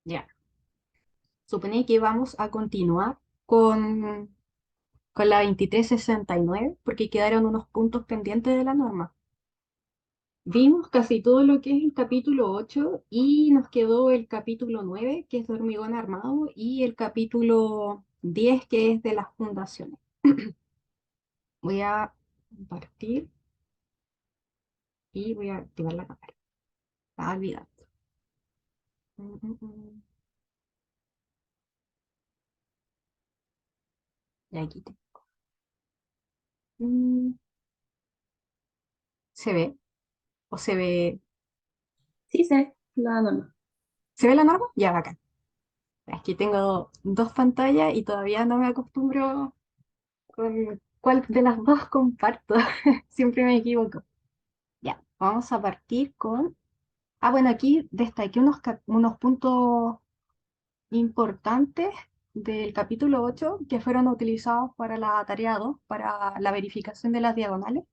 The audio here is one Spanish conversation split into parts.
Ya, supone que vamos a continuar con la 2369 porque quedaron unos puntos pendientes de la norma. Vimos casi todo lo que es el capítulo 8 y nos quedó el capítulo 9 que es de hormigón armado, y el capítulo 10 que es de las fundaciones. Voy a compartir y voy a activar la cámara. Estaba olvidando. Mm, mm, mm. Y aquí mm, ¿se ve? ¿O se ve? Sí sé, la norma. ¿Se ve la norma? Ya, bacán. Aquí tengo dos pantallas y todavía no me acostumbro con cuál de las dos comparto. Siempre me equivoco. Ya, vamos a partir con... Ah, bueno, aquí destaqué unos puntos importantes del capítulo 8 que fueron utilizados para la tarea 2 para la verificación de las diagonales,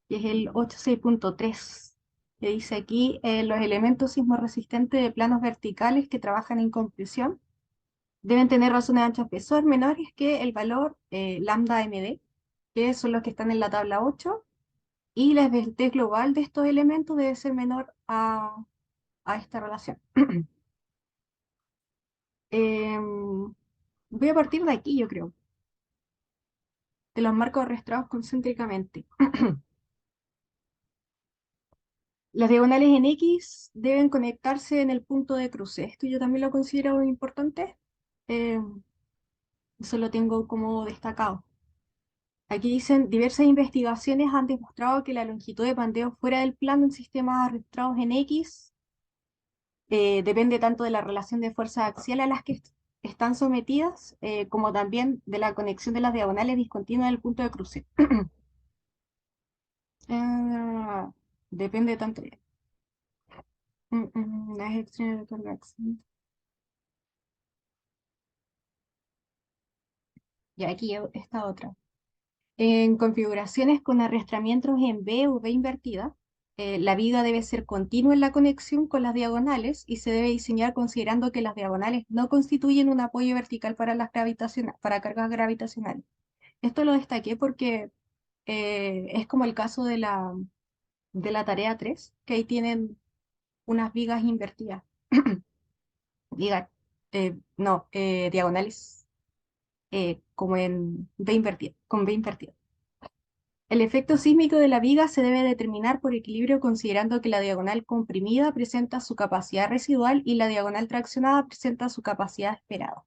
que es el 86.3, que dice aquí los elementos sismorresistentes de planos verticales que trabajan en compresión deben tener razones de ancho espesor menores que el valor lambda MD, que son los que están en la tabla 8, y la esbeltez global de estos elementos debe ser menor a esta relación. Voy a partir de aquí, yo creo, de los marcos arrastrados concéntricamente. Las diagonales en X deben conectarse en el punto de cruce. Esto yo también lo considero muy importante. Eh, Eso lo tengo como destacado. Aquí dicen, diversas investigaciones han demostrado que la longitud de pandeo fuera del plano en sistemas arrastrados en X depende tanto de la relación de fuerzas axiales a las que están sometidas, como también de la conexión de las diagonales discontinuas del punto de cruce. Ah, depende tanto. Las extremidades de carga accidente. Y aquí está otra. En configuraciones con arrastramientos en B o B invertida, la viga debe ser continua en la conexión con las diagonales y se debe diseñar considerando que las diagonales no constituyen un apoyo vertical para para cargas gravitacionales. Esto lo destaqué porque es como el caso de la tarea 3 que ahí tienen unas vigas invertidas. Diga, no, diagonales como en B invertido, con B invertido. El efecto sísmico de la viga se debe determinar por equilibrio considerando que la diagonal comprimida presenta su capacidad residual y la diagonal traccionada presenta su capacidad esperada.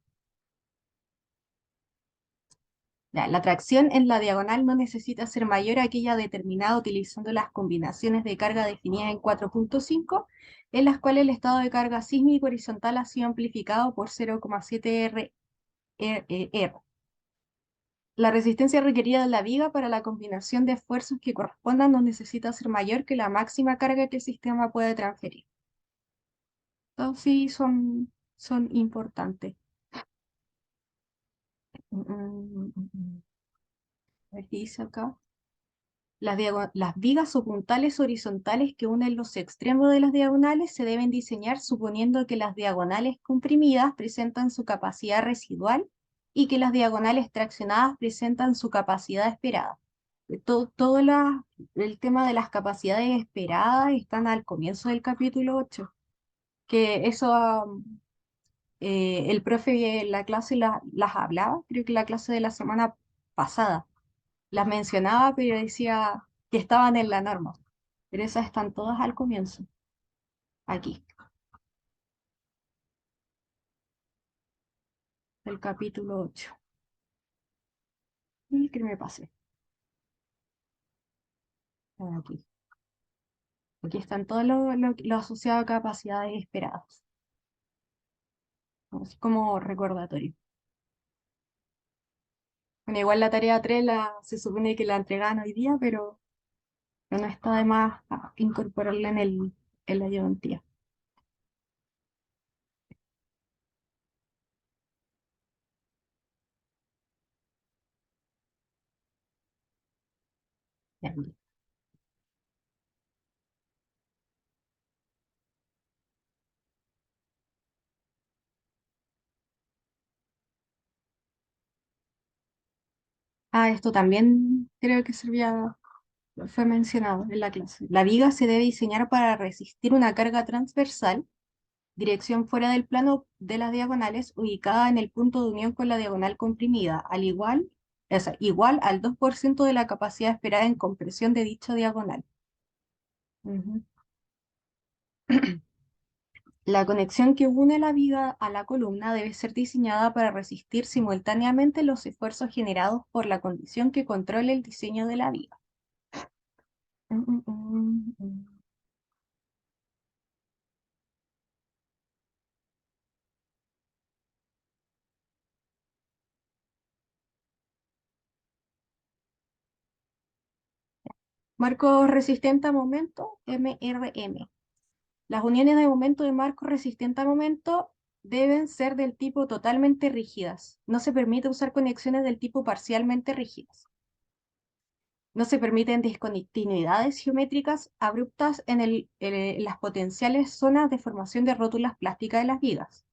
Ya, la tracción en la diagonal no necesita ser mayor a aquella determinada utilizando las combinaciones de carga definidas en 4.5, en las cuales el estado de carga sísmico horizontal ha sido amplificado por 0,7 R. La resistencia requerida de la viga para la combinación de esfuerzos que correspondan no necesita ser mayor que la máxima carga que el sistema puede transferir. Todos sí son importantes. A ver qué dice acá. Las vigas o puntales horizontales que unen los extremos de las diagonales se deben diseñar suponiendo que las diagonales comprimidas presentan su capacidad residual y que las diagonales traccionadas presentan su capacidad esperada. El tema de las capacidades esperadas están al comienzo del capítulo 8, que eso el profe en la clase las hablaba, creo que la clase de la semana pasada las mencionaba, pero decía que estaban en la norma. Pero esas están todas al comienzo, aquí, del capítulo 8. Y que me pasé. Aquí. Aquí están todos lo asociado a capacidades esperadas. Así como recordatorio. Bueno, igual la tarea 3 se supone que la entregan hoy día, pero no está de más incorporarla en la ayudantía. Ya, Ah, esto también creo que fue mencionado en la clase. La viga se debe diseñar para resistir una carga transversal, dirección fuera del plano de las diagonales, ubicada en el punto de unión con la diagonal comprimida, igual al 2% de la capacidad esperada en compresión de dicha diagonal. Ujú. La conexión que une la viga a la columna debe ser diseñada para resistir simultáneamente los esfuerzos generados por la condición que controle el diseño de la viga. Mm, mm, mm, mm. Marco resistente a momento, MRM. Las uniones de momento de marco resistente a momento deben ser del tipo totalmente rígidas. No se permite usar conexiones del tipo parcialmente rígidas. No se permiten discontinuidades geométricas abruptas en las potenciales zonas de formación de rótulas plásticas de las vigas.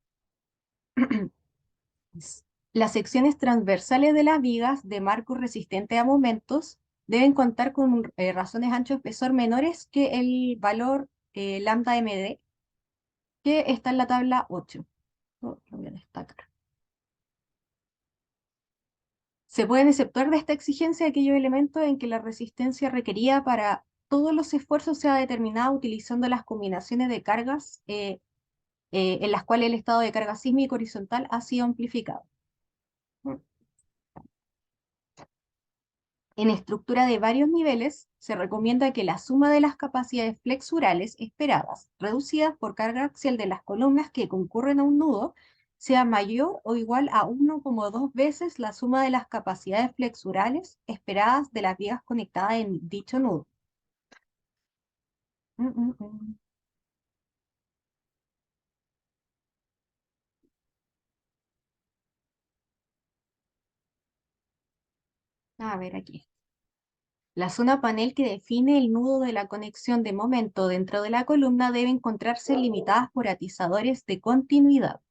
Las secciones transversales de las vigas de marco resistente a momentos deben contar con razones ancho-espesor menores que el valor lambda MD, que está en la tabla 8. Lo voy a destacar. Se pueden exceptuar de esta exigencia aquellos elementos en que la resistencia requerida para todos los esfuerzos sea determinada utilizando las combinaciones de cargas en las cuales el estado de carga sísmica horizontal ha sido amplificado. En estructura de varios niveles, se recomienda que la suma de las capacidades flexurales esperadas, reducidas por carga axial de las columnas que concurren a un nudo, sea mayor o igual a 1,2 veces la suma de las capacidades flexurales esperadas de las vigas conectadas en dicho nudo. Mm, mm, mm. A ver aquí. La zona panel que define el nudo de la conexión de momento dentro de la columna debe encontrarse limitadas por atizadores de continuidad.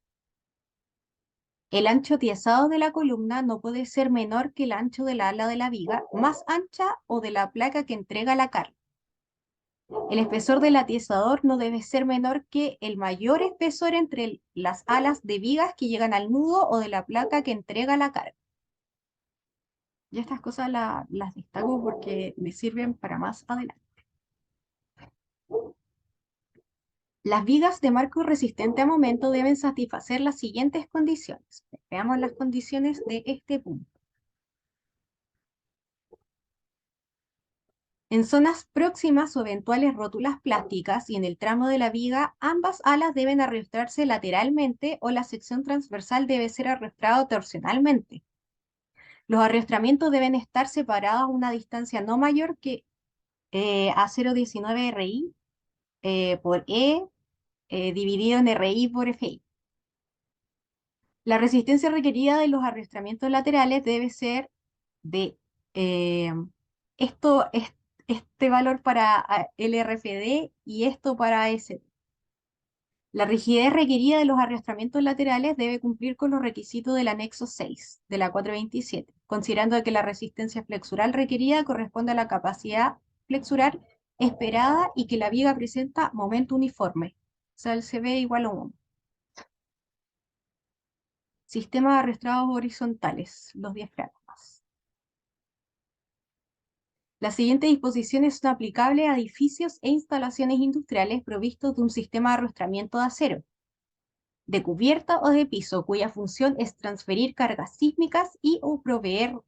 El ancho tiesado de la columna no puede ser menor que el ancho de la ala de la viga más ancha o de la placa que entrega la carga. El espesor del atiesador no debe ser menor que el mayor espesor entre las alas de vigas que llegan al nudo o de la placa que entrega la carga. Y estas cosas las destaco porque me sirven para más adelante. Las vigas de marco resistente a momento deben satisfacer las siguientes condiciones. Veamos las condiciones de este punto. En zonas próximas o eventuales rótulas plásticas y en el tramo de la viga, ambas alas deben arrastrarse lateralmente o la sección transversal debe ser arrastrada torsionalmente. Los arrastramientos deben estar separados a una distancia no mayor que a 0,19 RI por dividido en RI por FI. La resistencia requerida de los arrastramientos laterales debe ser de eh, esto es este valor para LRFD y esto para SD. La rigidez requerida de los arrastramientos laterales debe cumplir con los requisitos del anexo 6 de la 427, considerando que la resistencia flexural requerida corresponde a la capacidad flexural esperada y que la viga presenta momento uniforme, o sea, el CB igual a 1. Sistema de arrastrados horizontales, los diafragmas. Las siguientes disposiciones son aplicables a edificios e instalaciones industriales provistos de un sistema de arrastramiento de acero, de cubierta o de piso, cuya función es transferir cargas sísmicas y o proveer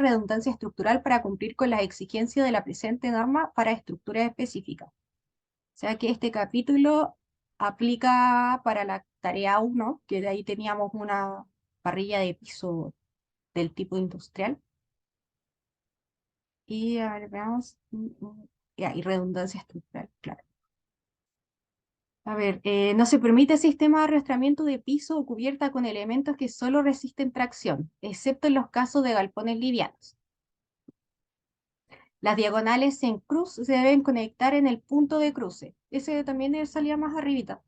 redundancia estructural para cumplir con las exigencias de la presente norma para estructuras específicas. O sea que este capítulo aplica para la tarea 1, que de ahí teníamos una parrilla de piso del tipo industrial. Y a ver, veamos. Ya, y redundancia estructural, claro. A ver, no se permite sistema de arrastramiento de piso o cubierta con elementos que solo resisten tracción, excepto en los casos de galpones livianos. Las diagonales en cruz se deben conectar en el punto de cruce. Ese también salía más arribita.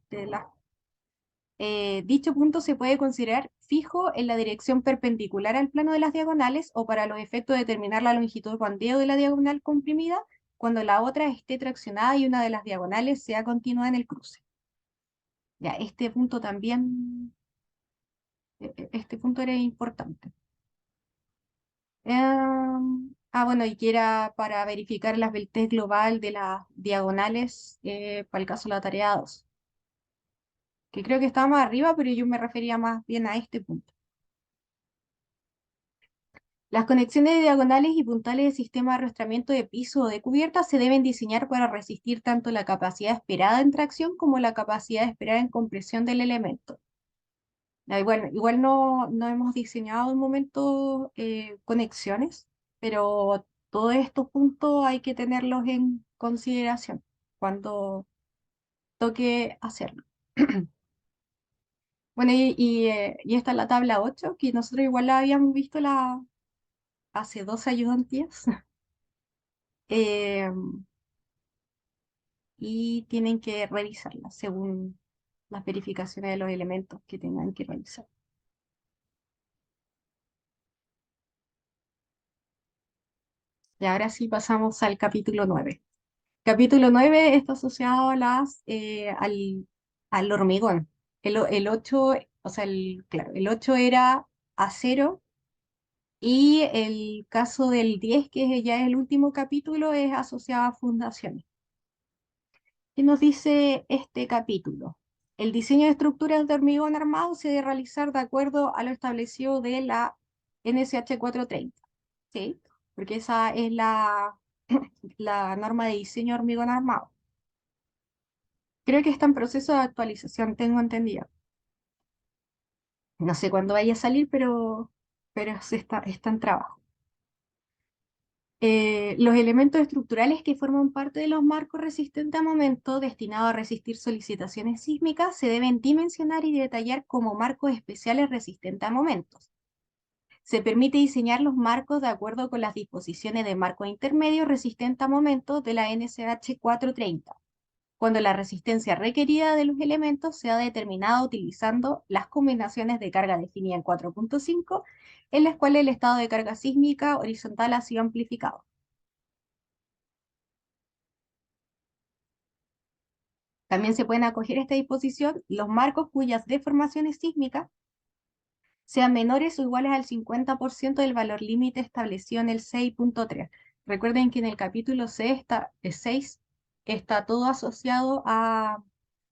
Dicho punto se puede considerar fijo en la dirección perpendicular al plano de las diagonales o para los efectos de determinar la longitud de ondeo de la diagonal comprimida cuando la otra esté traccionada y una de las diagonales sea continua en el cruce. Ya, este punto también, este punto era importante. Bueno, y que era para verificar la esbeltez global de las diagonales para el caso de la tarea 2, que creo que estaba más arriba, pero yo me refería más bien a este punto. Las conexiones de diagonales y puntales del sistema de arrastramiento de piso o de cubierta se deben diseñar para resistir tanto la capacidad esperada en tracción como la capacidad esperada en compresión del elemento. Bueno, igual no hemos diseñado en momento conexiones, pero todos estos puntos hay que tenerlos en consideración cuando toque hacerlo. Bueno, y esta es la tabla 8 que nosotros igual la habíamos visto hace 2 ayudantías. eh, y tienen que revisarla según las verificaciones de los elementos que tengan que revisar. Y ahora sí pasamos al capítulo 9. Capítulo 9 está asociado al hormigón. El 8, o sea, claro, el 8 era acero y el caso del 10, que ya es el último capítulo, es asociado a fundaciones. ¿Qué nos dice este capítulo? El diseño de estructuras de hormigón armado se debe realizar de acuerdo a lo establecido de la NSH 430, ¿sí? Porque esa es la norma de diseño de hormigón armado. Creo que está en proceso de actualización, tengo entendido. No sé cuándo vaya a salir, pero está en trabajo. Los elementos estructurales que forman parte de los marcos resistentes a momento destinados a resistir solicitaciones sísmicas se deben dimensionar y detallar como marcos especiales resistentes a momentos. Se permite diseñar los marcos de acuerdo con las disposiciones de marcos intermedios resistentes a momentos de la NSH 430, cuando la resistencia requerida de los elementos sea determinada utilizando las combinaciones de carga definida en 4.5, en las cuales el estado de carga sísmica horizontal ha sido amplificado. También se pueden acoger a esta disposición los marcos cuyas deformaciones sísmicas sean menores o iguales al 50% del valor límite establecido en el 6.3. Recuerden que en el capítulo 6 está todo asociado a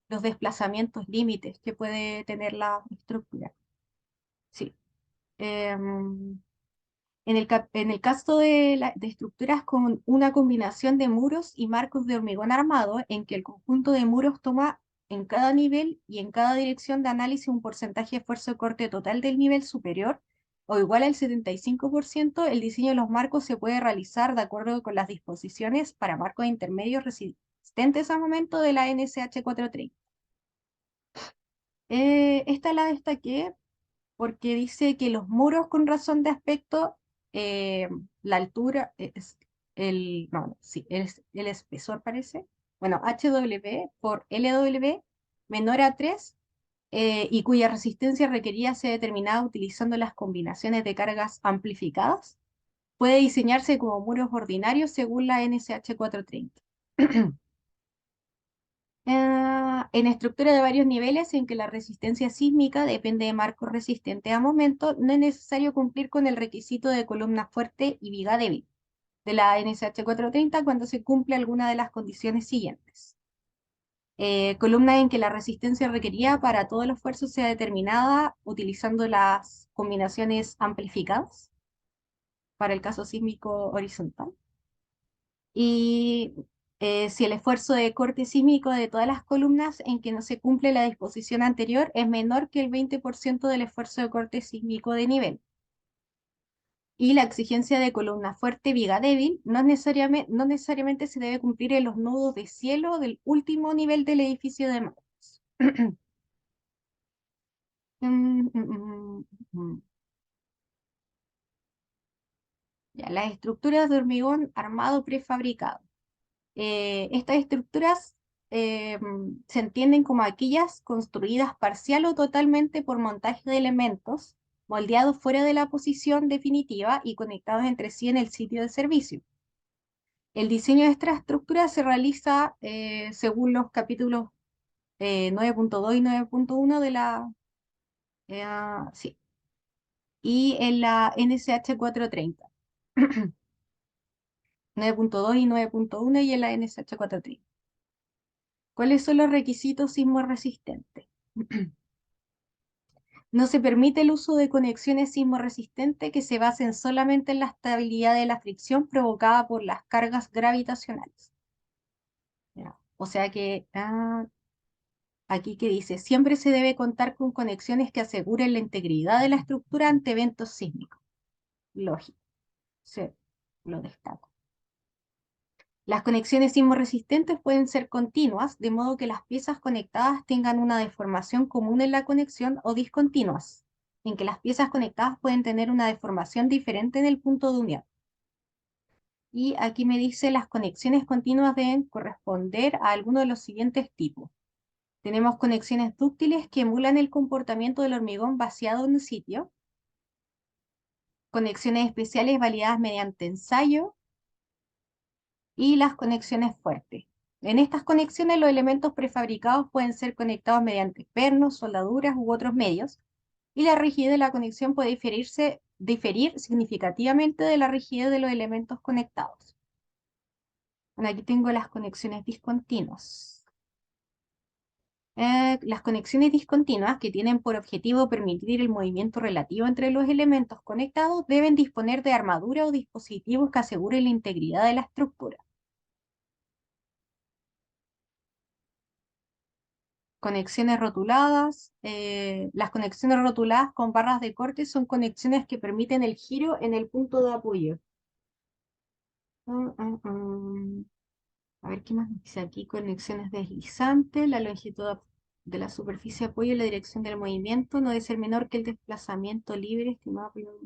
los desplazamientos límites que puede tener la estructura. Sí. Em, en el caso de estructuras con una combinación de muros y marcos de hormigón armado, en que el conjunto de muros toma en cada nivel y en cada dirección de análisis un porcentaje de esfuerzo de corte total del nivel superior o igual al 75%, el diseño de los marcos se puede realizar de acuerdo con las disposiciones para marcos intermedios resistentes a momento de la NSH 430. Esta la destaqué porque dice que los muros con razón de aspecto, eh, la altura, es no, sí, el espesor parece, bueno, HW por LW menor a 3 y cuya resistencia requerida sea determinada utilizando las combinaciones de cargas amplificadas, puede diseñarse como muros ordinarios según la NSH 430. En estructura de varios niveles en que la resistencia sísmica depende de marcos resistentes a momento, no es necesario cumplir con el requisito de columna fuerte y viga débil de la NSH 430 cuando se cumple alguna de las condiciones siguientes. Columna en que la resistencia requerida para todos los esfuerzos sea determinada utilizando las combinaciones amplificadas para el caso sísmico horizontal. Y si el esfuerzo de corte sísmico de todas las columnas en que no se cumple la disposición anterior es menor que el 20% del esfuerzo de corte sísmico de nivel. Y la exigencia de columna fuerte, viga débil, no necesariamente se debe cumplir en los nudos de cielo del último nivel del edificio de Marcos. Mm, mm, mm, mm. Ya, las estructuras de hormigón armado prefabricado. Estas estructuras se entienden como aquellas construidas parcial o totalmente por montaje de elementos moldeados fuera de la posición definitiva y conectados entre sí en el sitio de servicio. El diseño de esta estructura se realiza según los capítulos 9.2 y 9.1 de la... sí, y en la NSH 430. 9.2 y 9.1 y en la NSH 430. ¿Cuáles son los requisitos sismorresistentes? No se permite el uso de conexiones sismorresistentes que se basen solamente en la estabilidad de la fricción provocada por las cargas gravitacionales. Ya. O sea que aquí que dice, siempre se debe contar con conexiones que aseguren la integridad de la estructura ante eventos sísmicos. Lógico, sí, lo destaco. Las conexiones sismorresistentes pueden ser continuas, de modo que las piezas conectadas tengan una deformación común en la conexión, o discontinuas, en que las piezas conectadas pueden tener una deformación diferente en el punto de unión. Y aquí me dice las conexiones continuas deben corresponder a alguno de los siguientes tipos. Tenemos conexiones dúctiles que emulan el comportamiento del hormigón vaciado en un sitio, conexiones especiales validadas mediante ensayo, y las conexiones fuertes. En estas conexiones los elementos prefabricados pueden ser conectados mediante pernos, soldaduras u otros medios, y la rigidez de la conexión puede diferir significativamente de la rigidez de los elementos conectados. Bueno, aquí tengo las conexiones discontinuas. Las conexiones discontinuas, que tienen por objetivo permitir el movimiento relativo entre los elementos conectados, deben disponer de armadura o dispositivos que aseguren la integridad de la estructura. Conexiones rotuladas. Las conexiones rotuladas con barras de corte son conexiones que permiten el giro en el punto de apoyo. A ver qué más dice aquí. Conexiones deslizantes. La longitud de la superficie de apoyo y la dirección del movimiento no debe ser menor que el desplazamiento libre estimado por...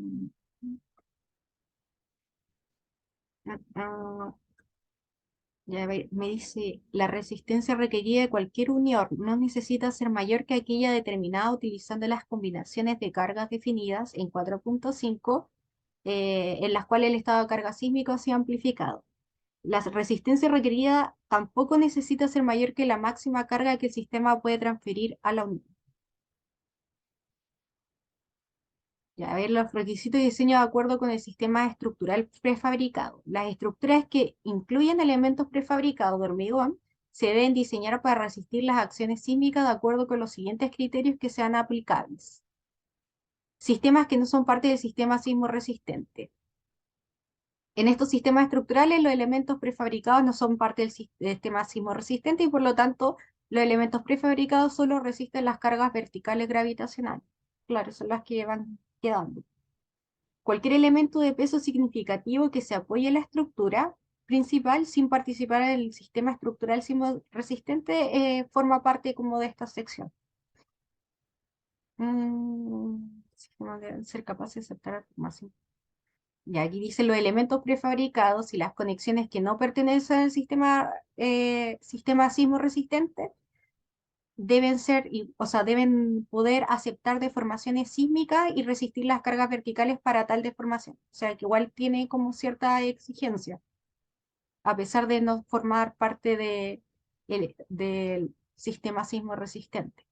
Ya me dice, la resistencia requerida de cualquier unión no necesita ser mayor que aquella determinada utilizando las combinaciones de cargas definidas en 4.5, en las cuales el estado de carga sísmico ha sido amplificado. La resistencia requerida tampoco necesita ser mayor que la máxima carga que el sistema puede transferir a la unión. Ya, a ver, los requisitos de diseño de acuerdo con el sistema estructural prefabricado. Las estructuras que incluyen elementos prefabricados de hormigón se deben diseñar para resistir las acciones sísmicas de acuerdo con los siguientes criterios que sean aplicables. Sistemas que no son parte del sistema sismo resistente. En estos sistemas estructurales, los elementos prefabricados no son parte del sistema sismo resistente y por lo tanto, los elementos prefabricados solo resisten las cargas verticales gravitacionales. Claro, son las que van quedando. Cualquier elemento de peso significativo que se apoye en la estructura principal sin participar en el sistema estructural resistente forma parte como de esta sección. Sistemas deben ser capaces de aceptar la información. Y aquí dice los elementos prefabricados y las conexiones que no pertenecen al sistema sismo resistente deben ser, o sea, deben poder aceptar deformaciones sísmicas y resistir las cargas verticales para tal deformación. O sea, que igual tiene como cierta exigencia, a pesar de no formar parte del sistema sismo resistente.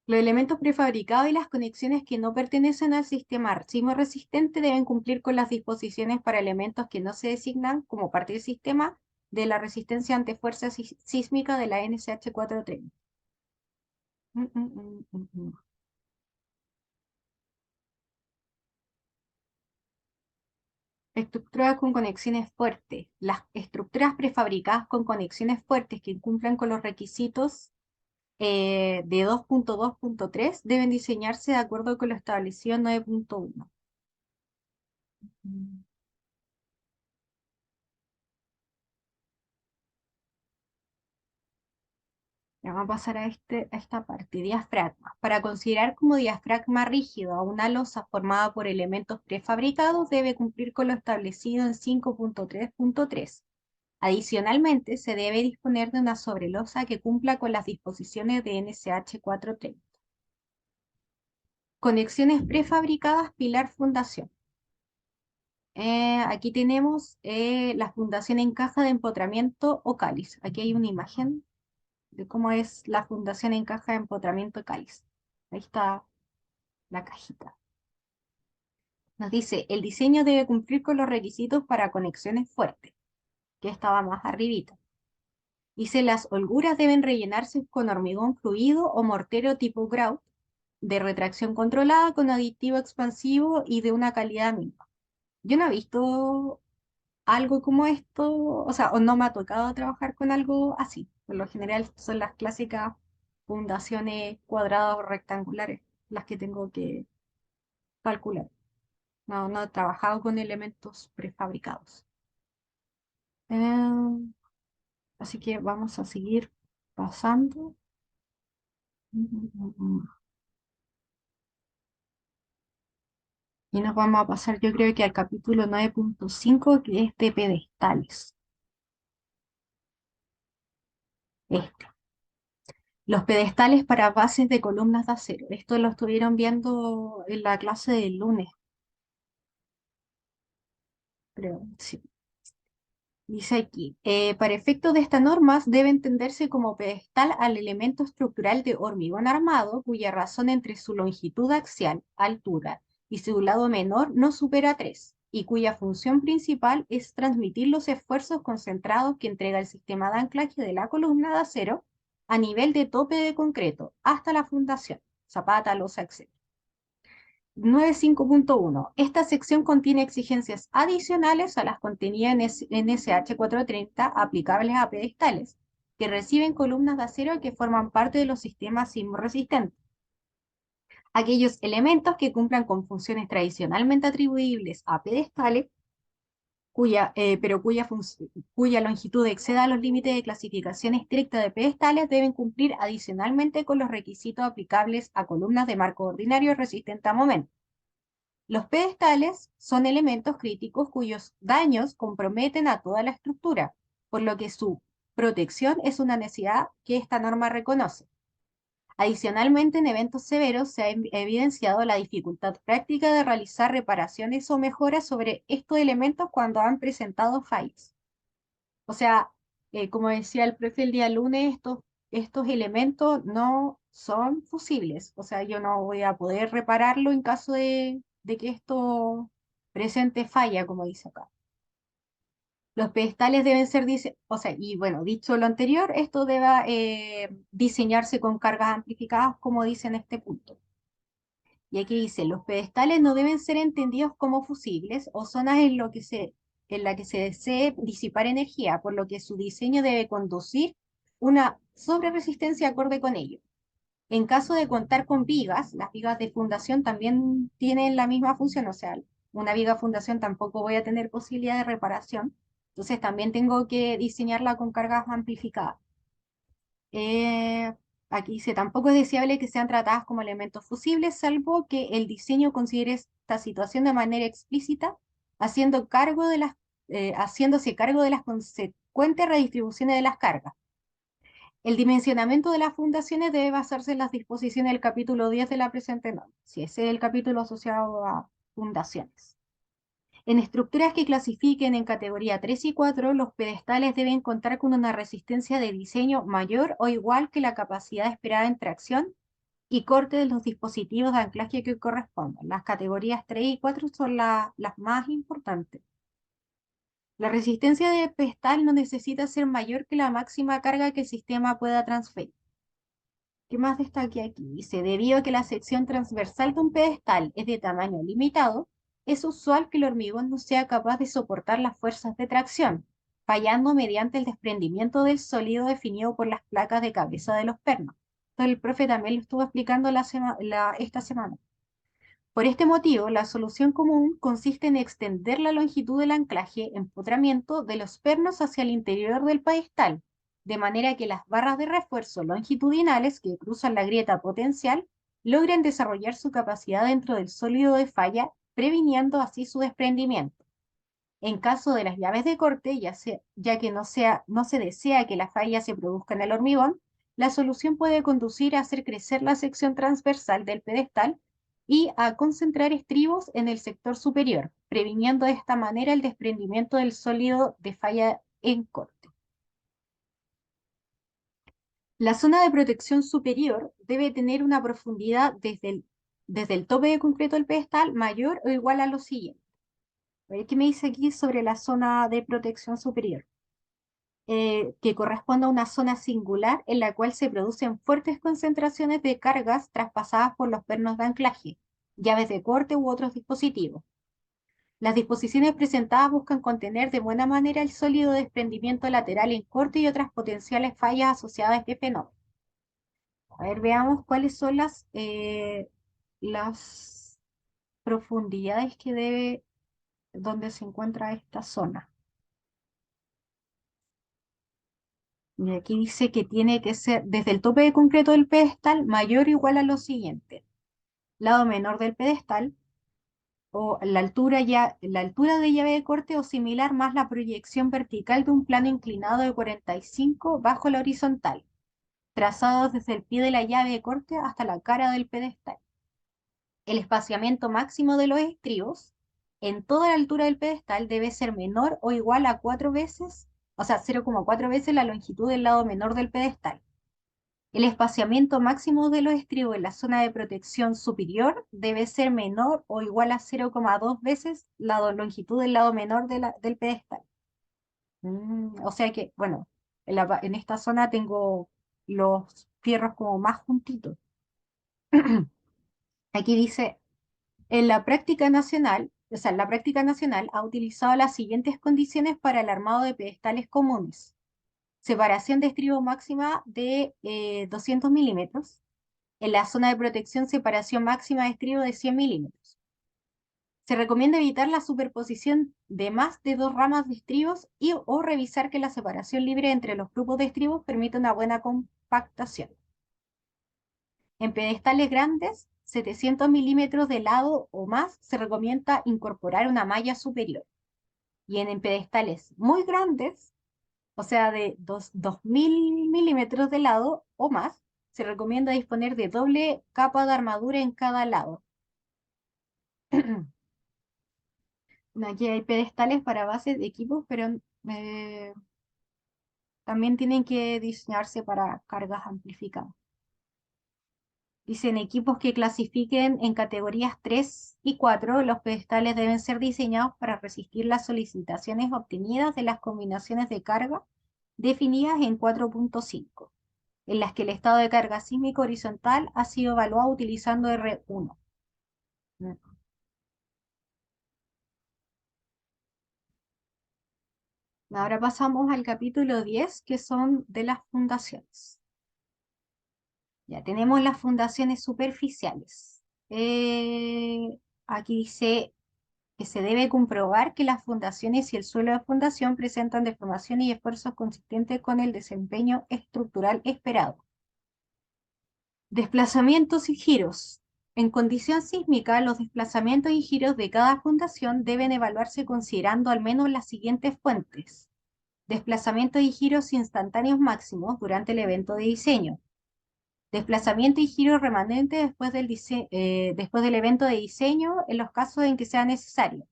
Los elementos prefabricados y las conexiones que no pertenecen al sistema sismo resistente deben cumplir con las disposiciones para elementos que no se designan como parte del sistema de la resistencia ante fuerza sísmica de la NSH 430. Estructuras con conexiones fuertes. Las estructuras prefabricadas con conexiones fuertes que cumplan con los requisitos de 2.2.3 deben diseñarse de acuerdo con lo establecido en 9.1. Ya vamos a pasar a esta parte, diafragma. Para considerar como diafragma rígido a una losa formada por elementos prefabricados, debe cumplir con lo establecido en 5.3.3. Adicionalmente, se debe disponer de una sobrelosa que cumpla con las disposiciones de NSH 430. Conexiones prefabricadas, pilar fundación. Aquí tenemos la fundación en caja de empotramiento o cáliz. Aquí hay una imagen de cómo es la fundación en caja de empotramiento cáliz. Ahí está la cajita. Nos dice, el diseño debe cumplir con los requisitos para conexiones fuertes, que estaba más arribita. Dice, las holguras deben rellenarse con hormigón fluido o mortero tipo grout, de retracción controlada con aditivo expansivo y de una calidad mínima. Yo no he visto algo como esto, o sea, o no me ha tocado trabajar con algo así. Por lo general son las clásicas fundaciones cuadradas o rectangulares las que tengo que calcular. No, no he trabajado con elementos prefabricados. Eh, Así que vamos a seguir pasando. Y nos vamos a pasar, yo creo que al capítulo 9.5, que es de pedestales. Este. Los pedestales para bases de columnas de acero. Esto lo estuvieron viendo en la clase del lunes, creo. Sí. Dice aquí, para efectos de estas normas debe entenderse como pedestal al elemento estructural de hormigón armado cuya razón entre su longitud axial, altura, y su lado menor no supera 3, y cuya función principal es transmitir los esfuerzos concentrados que entrega el sistema de anclaje de la columna de acero a nivel de tope de concreto hasta la fundación, zapata, losa, etc. 95.1. Esta sección contiene exigencias adicionales a las contenidas en SH 430 aplicables a pedestales, que reciben columnas de acero que forman parte de los sistemas sismorresistentes. Aquellos elementos que cumplan con funciones tradicionalmente atribuibles a pedestales, cuya longitud exceda los límites de clasificación estricta de pedestales, deben cumplir adicionalmente con los requisitos aplicables a columnas de marco ordinario resistente a momentos. Los pedestales son elementos críticos cuyos daños comprometen a toda la estructura, por lo que su protección es una necesidad que esta norma reconoce. Adicionalmente, en eventos severos se ha evidenciado la dificultad práctica de realizar reparaciones o mejoras sobre estos elementos cuando han presentado fallas. O sea, como decía el profe el día lunes, estos elementos no son fusibles. O sea, yo no voy a poder repararlo en caso de que esto presente falla, como dice acá. Los pedestales deben ser, o sea, y bueno, dicho lo anterior, esto debe diseñarse con cargas amplificadas, como dice en este punto. Y aquí dice, los pedestales no deben ser entendidos como fusibles o zonas en la que se desee disipar energía, por lo que su diseño debe conducir una sobreresistencia acorde con ello. En caso de contar con vigas, las vigas de fundación también tienen la misma función, o sea, una viga fundación tampoco voy a tener posibilidad de reparación, entonces también tengo que diseñarla con cargas amplificadas. Eh, Aquí dice, tampoco es deseable que sean tratadas como elementos fusibles, salvo que el diseño considere esta situación de manera explícita, haciéndose cargo de las consecuentes redistribuciones de las cargas. El dimensionamiento de las fundaciones debe basarse en las disposiciones del capítulo 10 de la presente norma, si ese es el capítulo asociado a fundaciones. En estructuras que clasifiquen en categoría 3 y 4, los pedestales deben contar con una resistencia de diseño mayor o igual que la capacidad esperada en tracción y corte de los dispositivos de anclaje que correspondan. Las categorías 3 y 4 son las más importantes. La resistencia de pedestal no necesita ser mayor que la máxima carga que el sistema pueda transferir. ¿Qué más destaque aquí? Dice, debido a que la sección transversal de un pedestal es de tamaño limitado, es usual que el hormigón no sea capaz de soportar las fuerzas de tracción, fallando mediante el desprendimiento del sólido definido por las placas de cabeza de los pernos. Esto el profe también lo estuvo explicando esta semana. Por este motivo, la solución común consiste en extender la longitud del anclaje empotramiento de los pernos hacia el interior del pedestal, de manera que las barras de refuerzo longitudinales que cruzan la grieta potencial logren desarrollar su capacidad dentro del sólido de falla, previniendo así su desprendimiento. En caso de las llaves de corte, ya que no se desea que la falla se produzca en el hormigón, la solución puede conducir a hacer crecer la sección transversal del pedestal y a concentrar estribos en el sector superior, previniendo de esta manera el desprendimiento del sólido de falla en corte. La zona de protección superior debe tener una profundidad desde el tope de concreto del pedestal mayor o igual a lo siguiente. A ver qué me dice aquí sobre la zona de protección superior. Que corresponde a una zona singular en la cual se producen fuertes concentraciones de cargas traspasadas por los pernos de anclaje, llaves de corte u otros dispositivos. Las disposiciones presentadas buscan contener de buena manera el sólido desprendimiento lateral en corte y otras potenciales fallas asociadas a este fenómeno. A ver, veamos cuáles son las profundidades donde se encuentra esta zona. Y aquí dice que tiene que ser desde el tope de concreto del pedestal mayor o igual a lo siguiente. Lado menor del pedestal o la altura de llave de corte o similar más la proyección vertical de un plano inclinado de 45 bajo la horizontal, trazados desde el pie de la llave de corte hasta la cara del pedestal. El espaciamiento máximo de los estribos en toda la altura del pedestal debe ser menor o igual a 4 veces, o sea, 0,4 veces la longitud del lado menor del pedestal. El espaciamiento máximo de los estribos en la zona de protección superior debe ser menor o igual a 0,2 veces la longitud del lado menor del pedestal. O sea que, bueno, en esta zona tengo los fierros como más juntitos. Aquí dice, la práctica nacional ha utilizado las siguientes condiciones para el armado de pedestales comunes. Separación de estribo máxima de 200 milímetros. En la zona de protección, separación máxima de estribo de 100 milímetros. Se recomienda evitar la superposición de más de dos ramas de estribos o revisar que la separación libre entre los grupos de estribos permita una buena compactación. En pedestales grandes, 700 milímetros de lado o más, se recomienda incorporar una malla superior. Y en pedestales muy grandes, o sea, de 2000 milímetros de lado o más, se recomienda disponer de doble capa de armadura en cada lado. Aquí hay pedestales para bases de equipos, pero también tienen que diseñarse para cargas amplificadas. Dicen equipos que clasifiquen en categorías 3 y 4, los pedestales deben ser diseñados para resistir las solicitaciones obtenidas de las combinaciones de carga definidas en 4.5, en las que el estado de carga sísmico horizontal ha sido evaluado utilizando R1. Ahora pasamos al capítulo 10, que son de las fundaciones. Ya tenemos las fundaciones superficiales. Aquí dice que se debe comprobar que las fundaciones y el suelo de fundación presentan deformaciones y esfuerzos consistentes con el desempeño estructural esperado. Desplazamientos y giros. En condición sísmica, los desplazamientos y giros de cada fundación deben evaluarse considerando al menos las siguientes fuentes. Desplazamientos y giros instantáneos máximos durante el evento de diseño. Desplazamiento y giro remanente después del evento de diseño en los casos en que sea necesario.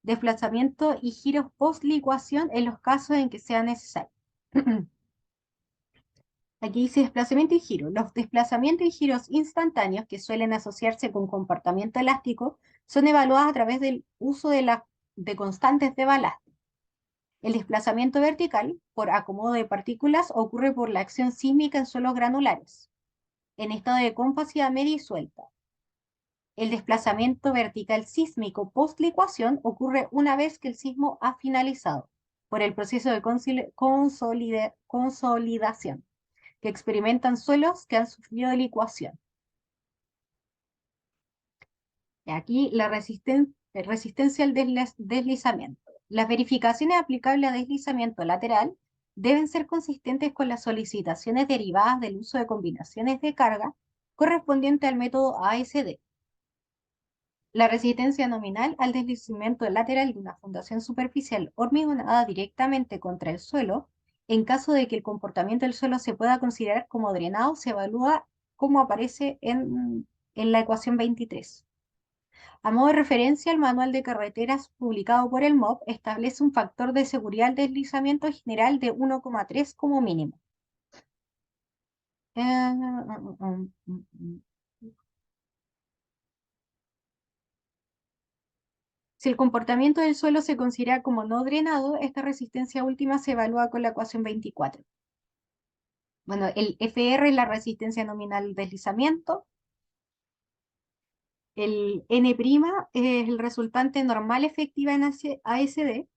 Desplazamiento y giros post-licuación en los casos en que sea necesario. Aquí dice desplazamiento y giro. Los desplazamientos y giros instantáneos que suelen asociarse con comportamiento elástico son evaluados a través del uso de constantes de balaste. El desplazamiento vertical, por acomodo de partículas, ocurre por la acción sísmica en suelos granulares, en estado de compacidad media y suelta. El desplazamiento vertical sísmico post-licuación ocurre una vez que el sismo ha finalizado, por el proceso de consolidación, que experimentan suelos que han sufrido de licuación. Y aquí la resistencia al deslizamiento. Las verificaciones aplicables a deslizamiento lateral deben ser consistentes con las solicitaciones derivadas del uso de combinaciones de carga correspondiente al método ASD. La resistencia nominal al deslizamiento lateral de una fundación superficial hormigonada directamente contra el suelo, en caso de que el comportamiento del suelo se pueda considerar como drenado, se evalúa como aparece en la ecuación 23. A modo de referencia, el manual de carreteras publicado por el MOB establece un factor de seguridad al deslizamiento general de 1,3 como mínimo. Si el comportamiento del suelo se considera como no drenado, esta resistencia última se evalúa con la ecuación 24. Bueno, el FR es la resistencia nominal al deslizamiento, el N' es el resultante normal efectiva en ASD,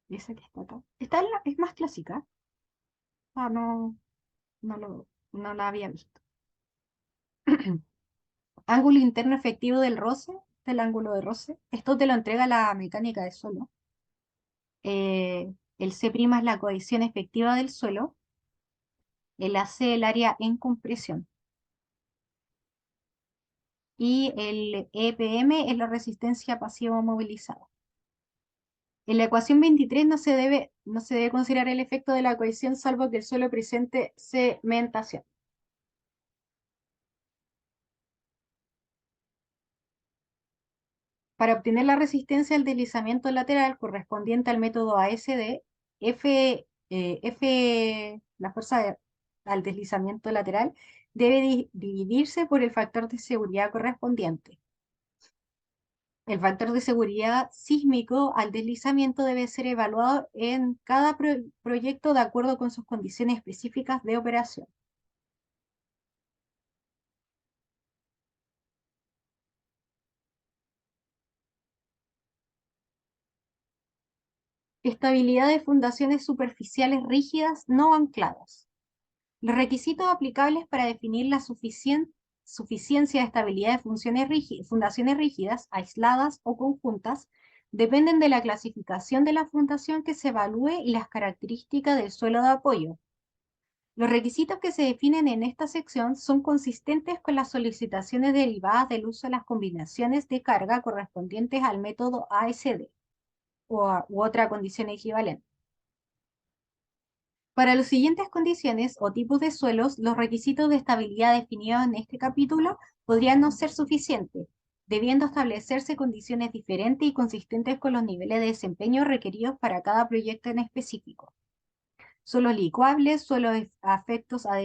esa que está acá. Es más clásica. Ah, no, no la había visto. Ángulo interno efectivo del roce, del ángulo de roce. Esto te lo entrega la mecánica del suelo. El C' es la cohesión efectiva del suelo. El AC el área en compresión. Y el EPM es la resistencia pasiva movilizada. En la ecuación 23 no se debe considerar el efecto de la cohesión salvo que el suelo presente cementación. Para obtener la resistencia al deslizamiento lateral correspondiente al método ASD, la al deslizamiento lateral, debe dividirse por el factor de seguridad correspondiente. El factor de seguridad sísmico al deslizamiento debe ser evaluado en cada proyecto de acuerdo con sus condiciones específicas de operación. Estabilidad de fundaciones superficiales rígidas no ancladas. Los requisitos aplicables para definir la suficiencia de estabilidad de fundaciones rígidas, aisladas o conjuntas, dependen de la clasificación de la fundación que se evalúe y las características del suelo de apoyo. Los requisitos que se definen en esta sección son consistentes con las solicitaciones derivadas del uso de las combinaciones de carga correspondientes al método ASD u otra condición equivalente. Para las siguientes condiciones o tipos de suelos, los requisitos de estabilidad definidos en este capítulo podrían no ser suficientes, debiendo establecerse condiciones diferentes y consistentes con los niveles de desempeño requeridos para cada proyecto en específico. Suelos licuables, suelos afectos a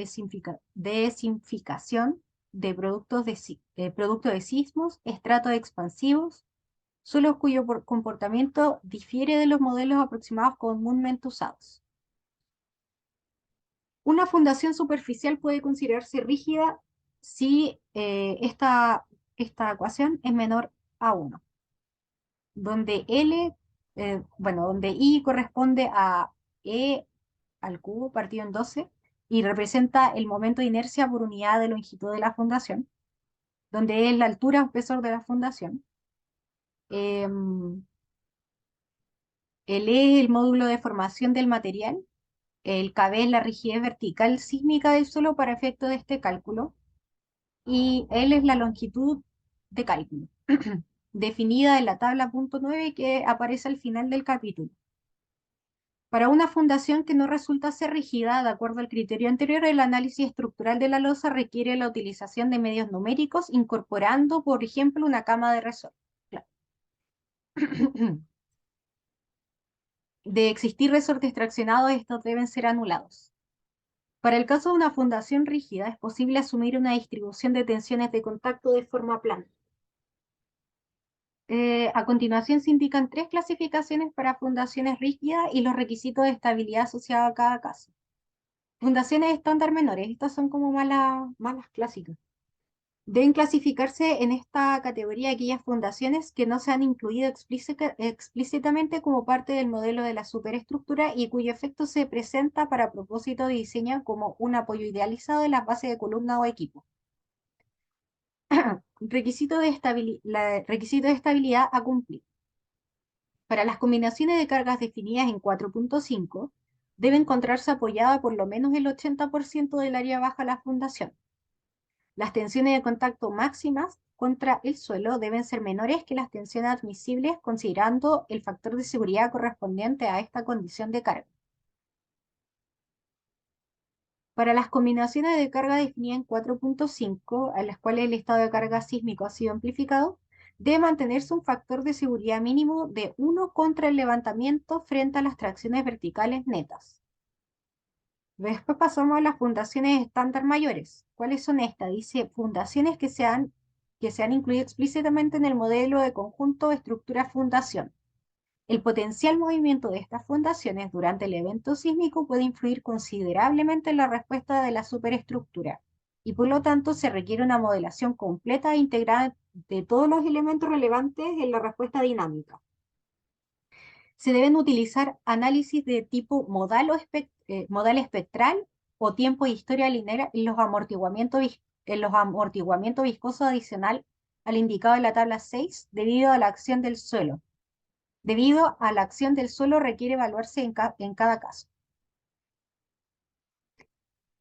desinficación de productos de sismos, estratos expansivos, suelos cuyo comportamiento difiere de los modelos aproximados comúnmente usados. Una fundación superficial puede considerarse rígida si esta ecuación es menor a 1, donde donde I corresponde a E al cubo partido en 12 y representa el momento de inercia por unidad de longitud de la fundación, donde es la altura o espesor de la fundación. Em, el E es el módulo de formación del material. El KB es la rigidez vertical sísmica del suelo para efecto de este cálculo. Y L es la longitud de cálculo, definida en la tabla punto 9 que aparece al final del capítulo. Para una fundación que no resulta ser rígida, de acuerdo al criterio anterior, el análisis estructural de la losa requiere la utilización de medios numéricos, incorporando, por ejemplo, una cama de resorte. Claro. De existir resortes traccionados, estos deben ser anulados. Para el caso de una fundación rígida, es posible asumir una distribución de tensiones de contacto de forma plana. A continuación se indican 3 clasificaciones para fundaciones rígidas y los requisitos de estabilidad asociados a cada caso. Fundaciones estándar menores, estas son como malas clásicas. Deben clasificarse en esta categoría aquellas fundaciones que no se han incluido explícitamente como parte del modelo de la superestructura y cuyo efecto se presenta para propósito de diseño como un apoyo idealizado de las bases de columna o equipo. Requisito de estabilidad a cumplir. Para las combinaciones de cargas definidas en 4.5, debe encontrarse apoyada por lo menos el 80% del área baja de la fundación. Las tensiones de contacto máximas contra el suelo deben ser menores que las tensiones admisibles considerando el factor de seguridad correspondiente a esta condición de carga. Para las combinaciones de carga definidas en 4.5, a las cuales el estado de carga sísmico ha sido amplificado, debe mantenerse un factor de seguridad mínimo de 1 contra el levantamiento frente a las tracciones verticales netas. Después pasamos a las fundaciones estándar mayores. ¿Cuáles son estas? Dice fundaciones que se han incluido explícitamente en el modelo de conjunto de estructura fundación. El potencial movimiento de estas fundaciones durante el evento sísmico puede influir considerablemente en la respuesta de la superestructura y por lo tanto se requiere una modelación completa e integrada de todos los elementos relevantes en la respuesta dinámica. Se deben utilizar análisis de tipo modal espectral o tiempo de historia lineal en los amortiguamientos viscosos adicional al indicado en la tabla 6 debido a la acción del suelo. Debido a la acción del suelo requiere evaluarse en cada caso.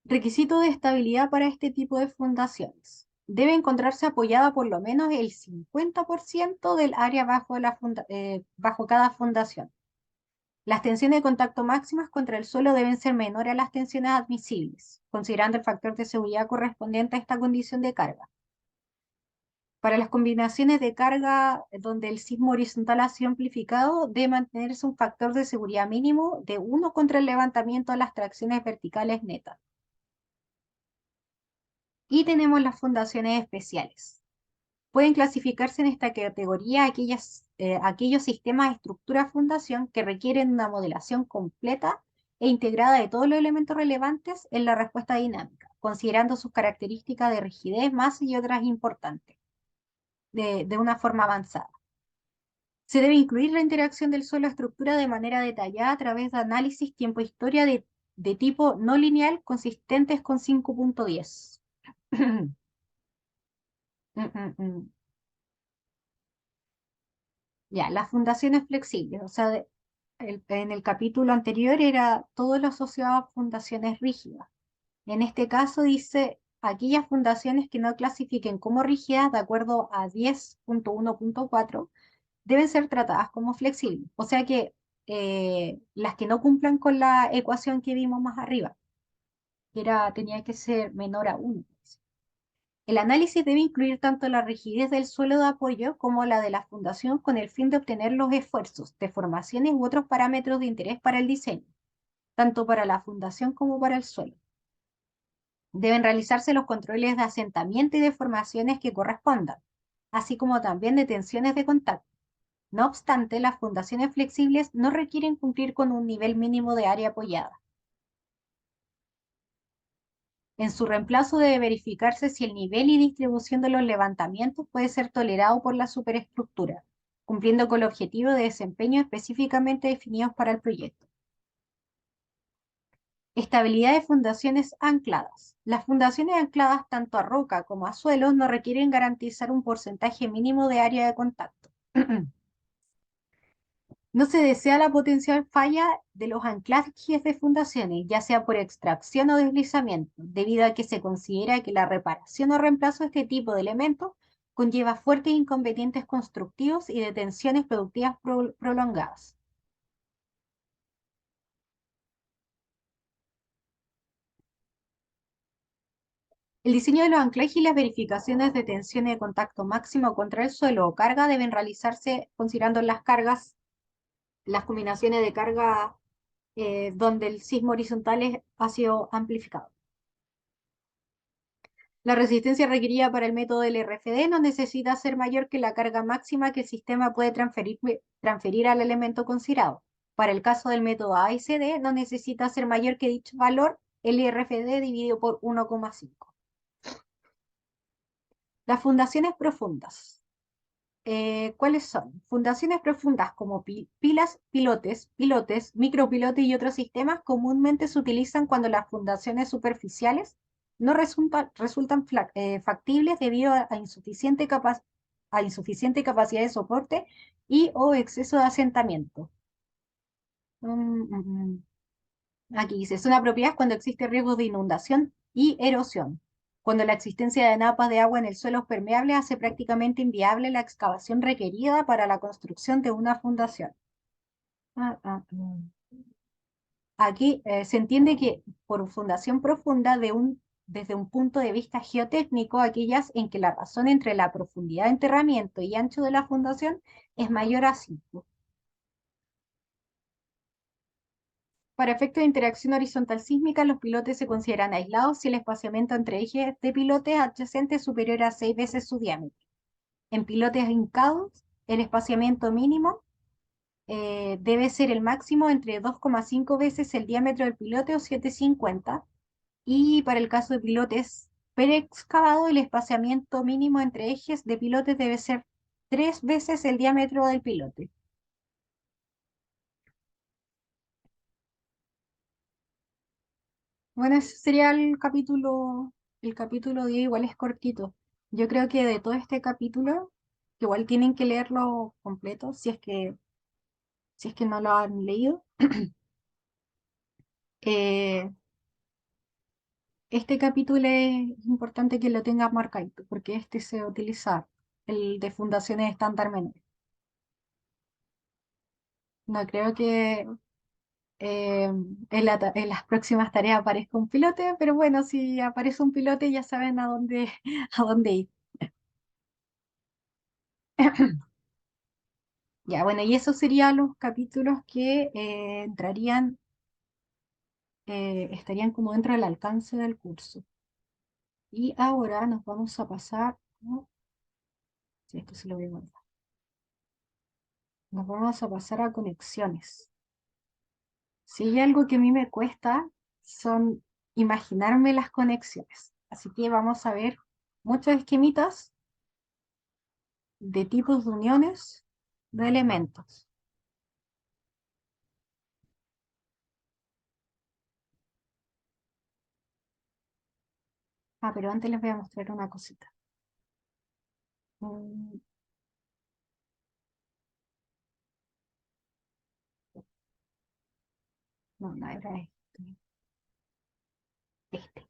Requisito de estabilidad para este tipo de fundaciones. Debe encontrarse apoyada por lo menos el 50% del área bajo cada fundación. Las tensiones de contacto máximas contra el suelo deben ser menores a las tensiones admisibles, considerando el factor de seguridad correspondiente a esta condición de carga. Para las combinaciones de carga donde el sismo horizontal ha sido amplificado, debe mantenerse un factor de seguridad mínimo de 1 contra el levantamiento a las tracciones verticales netas. Y tenemos las fundaciones especiales. Pueden clasificarse en esta categoría aquellos sistemas de estructura-fundación que requieren una modelación completa e integrada de todos los elementos relevantes en la respuesta dinámica, considerando sus características de rigidez, masa y otras importantes, de una forma avanzada. Se debe incluir la interacción del suelo-estructura de manera detallada a través de análisis tiempo-historia de tipo no lineal consistentes con 5.10. Ya, las fundaciones flexibles, o sea, en el capítulo anterior era todo lo asociado a fundaciones rígidas. En este caso dice aquellas fundaciones que no clasifiquen como rígidas de acuerdo a 10.1.4 deben ser tratadas como flexibles. O sea que las que no cumplan con la ecuación que vimos más arriba, tenía que ser menor a 1. El análisis debe incluir tanto la rigidez del suelo de apoyo como la de la fundación con el fin de obtener los esfuerzos, deformaciones u otros parámetros de interés para el diseño, tanto para la fundación como para el suelo. Deben realizarse los controles de asentamiento y deformaciones que correspondan, así como también de tensiones de contacto. No obstante, las fundaciones flexibles no requieren cumplir con un nivel mínimo de área apoyada. En su reemplazo debe verificarse si el nivel y distribución de los levantamientos puede ser tolerado por la superestructura, cumpliendo con el objetivo de desempeño específicamente definidos para el proyecto. Estabilidad de fundaciones ancladas. Las fundaciones ancladas tanto a roca como a suelos no requieren garantizar un porcentaje mínimo de área de contacto. No se desea la potencial falla de los anclajes de fundaciones, ya sea por extracción o deslizamiento, debido a que se considera que la reparación o reemplazo de este tipo de elementos conlleva fuertes inconvenientes constructivos y de tensiones productivas prolongadas. El diseño de los anclajes y las verificaciones de tensiones de contacto máximo contra el suelo o carga deben realizarse considerando las combinaciones de carga donde el sismo horizontal ha sido amplificado. La resistencia requerida para el método del RFD no necesita ser mayor que la carga máxima que el sistema puede transferir al elemento considerado. Para el caso del método ASD no necesita ser mayor que dicho valor, el RFD dividido por 1,5. Las fundaciones profundas. ¿Cuáles son? Fundaciones profundas como pilotes, micropilotes y otros sistemas comúnmente se utilizan cuando las fundaciones superficiales no resultan factibles debido a insuficiente capacidad de soporte y o exceso de asentamiento. Mm, mm, mm. Aquí dice, son apropiadas cuando existe riesgo de inundación y erosión. cuando la existencia de napas de agua en el suelo permeable hace prácticamente inviable la excavación requerida para la construcción de una fundación. Aquí se entiende que por fundación profunda desde un punto de vista geotécnico, aquellas en que la razón entre la profundidad de enterramiento y ancho de la fundación es mayor a 5. Para efectos de interacción horizontal sísmica, los pilotes se consideran aislados si el espaciamiento entre ejes de pilotes adyacentes es superior a 6 veces su diámetro. En pilotes hincados, el espaciamiento mínimo debe ser el máximo entre 2,5 veces el diámetro del pilote o 7,50. Y para el caso de pilotes preexcavados, el espaciamiento mínimo entre ejes de pilotes debe ser 3 veces el diámetro del pilote. Bueno, ese sería el capítulo 10, igual es cortito. Yo creo que de todo este capítulo, que igual tienen que leerlo completo, si es que no lo han leído, eh, este capítulo es importante que lo tengas marcadito, porque este se utiliza, el de fundaciones estándar menores. No creo que en las próximas tareas aparezca un pilote, pero bueno, si aparece un pilote ya saben a dónde, a dónde ir. Ya, bueno, y esos serían los capítulos que estarían como dentro del alcance del curso. Y ahora nos vamos a pasar, ¿no? Sí, esto sí lo voy a guardar. Nos vamos a pasar a conexiones. Si hay algo que a mí me cuesta, son imaginarme las conexiones. Así que vamos a ver muchos esquemitas de tipos de uniones de elementos. Pero antes les voy a mostrar una cosita. Mm, No, no era este. Este.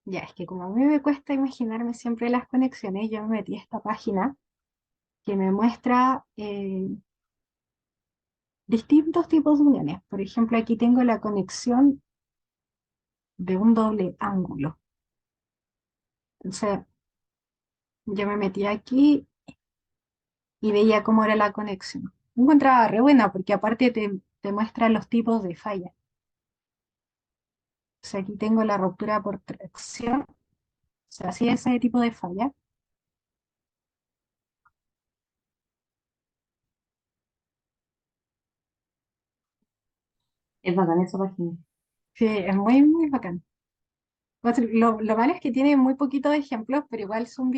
Ya, es que como a mí me cuesta imaginarme siempre las conexiones, yo me metí a esta página que me muestra distintos tipos de uniones. Por ejemplo, aquí tengo la conexión de un doble ángulo. Entonces, yo me metí aquí y veía cómo era la conexión. Me encontraba re buena porque aparte te muestra los tipos de falla. O sea, aquí tengo la ruptura por tracción, o sea, así ese tipo de falla. Es bacán esa página. Sí, es muy, muy bacán. Pues lo malo es que tiene muy poquitos ejemplos, pero igual son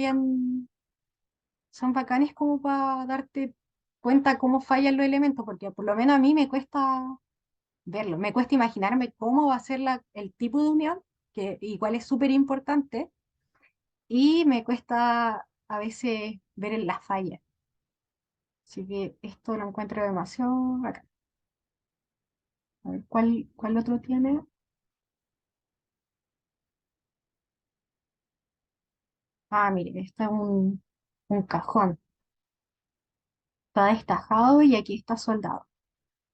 bacanes como para darte cuenta cómo fallan los elementos, porque por lo menos a mí me cuesta verlo, me cuesta imaginarme cómo va a ser el tipo de unión, que igual es súper importante, y me cuesta a veces ver en las fallas. Así que esto lo encuentro demasiado bacán. A ver, ¿cuál otro tiene? Mire, este es un cajón. Está destajado y aquí está soldado.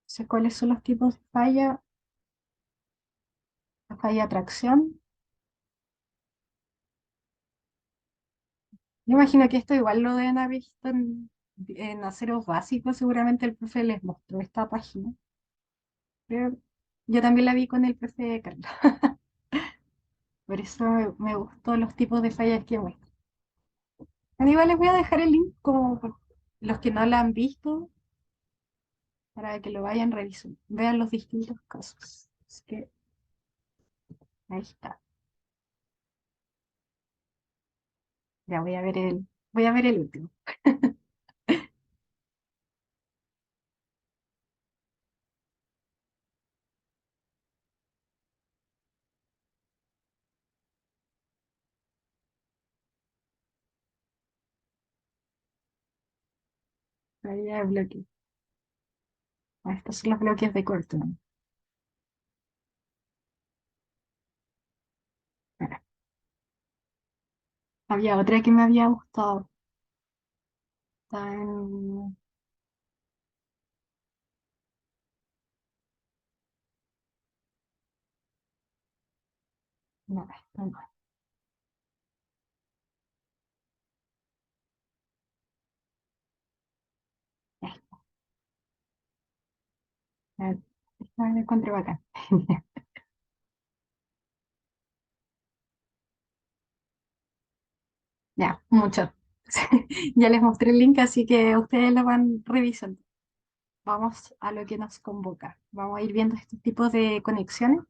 Sé cuáles son los tipos de falla. La falla de tracción. Yo imagino que esto igual lo deben haber visto en aceros básicos. Seguramente el profe les mostró esta página. Pero yo también la vi con el profe de Carlos. Por eso me gustó los tipos de fallas que muestra. Bueno, igual les voy a dejar el link como por los que no la han visto para que lo vayan revisando. Vean los distintos casos. Así que ahí está. Ya voy a ver el último. Ahí ya bloque. Estos son los bloques de corto. Había otra que me había gustado. Está en... No, esta no. Esta, esta la encontré bacán. Ya, mucho. Ya les mostré el link, así que ustedes lo van revisando. Vamos a lo que nos convoca. Vamos a ir viendo estos tipos de conexiones.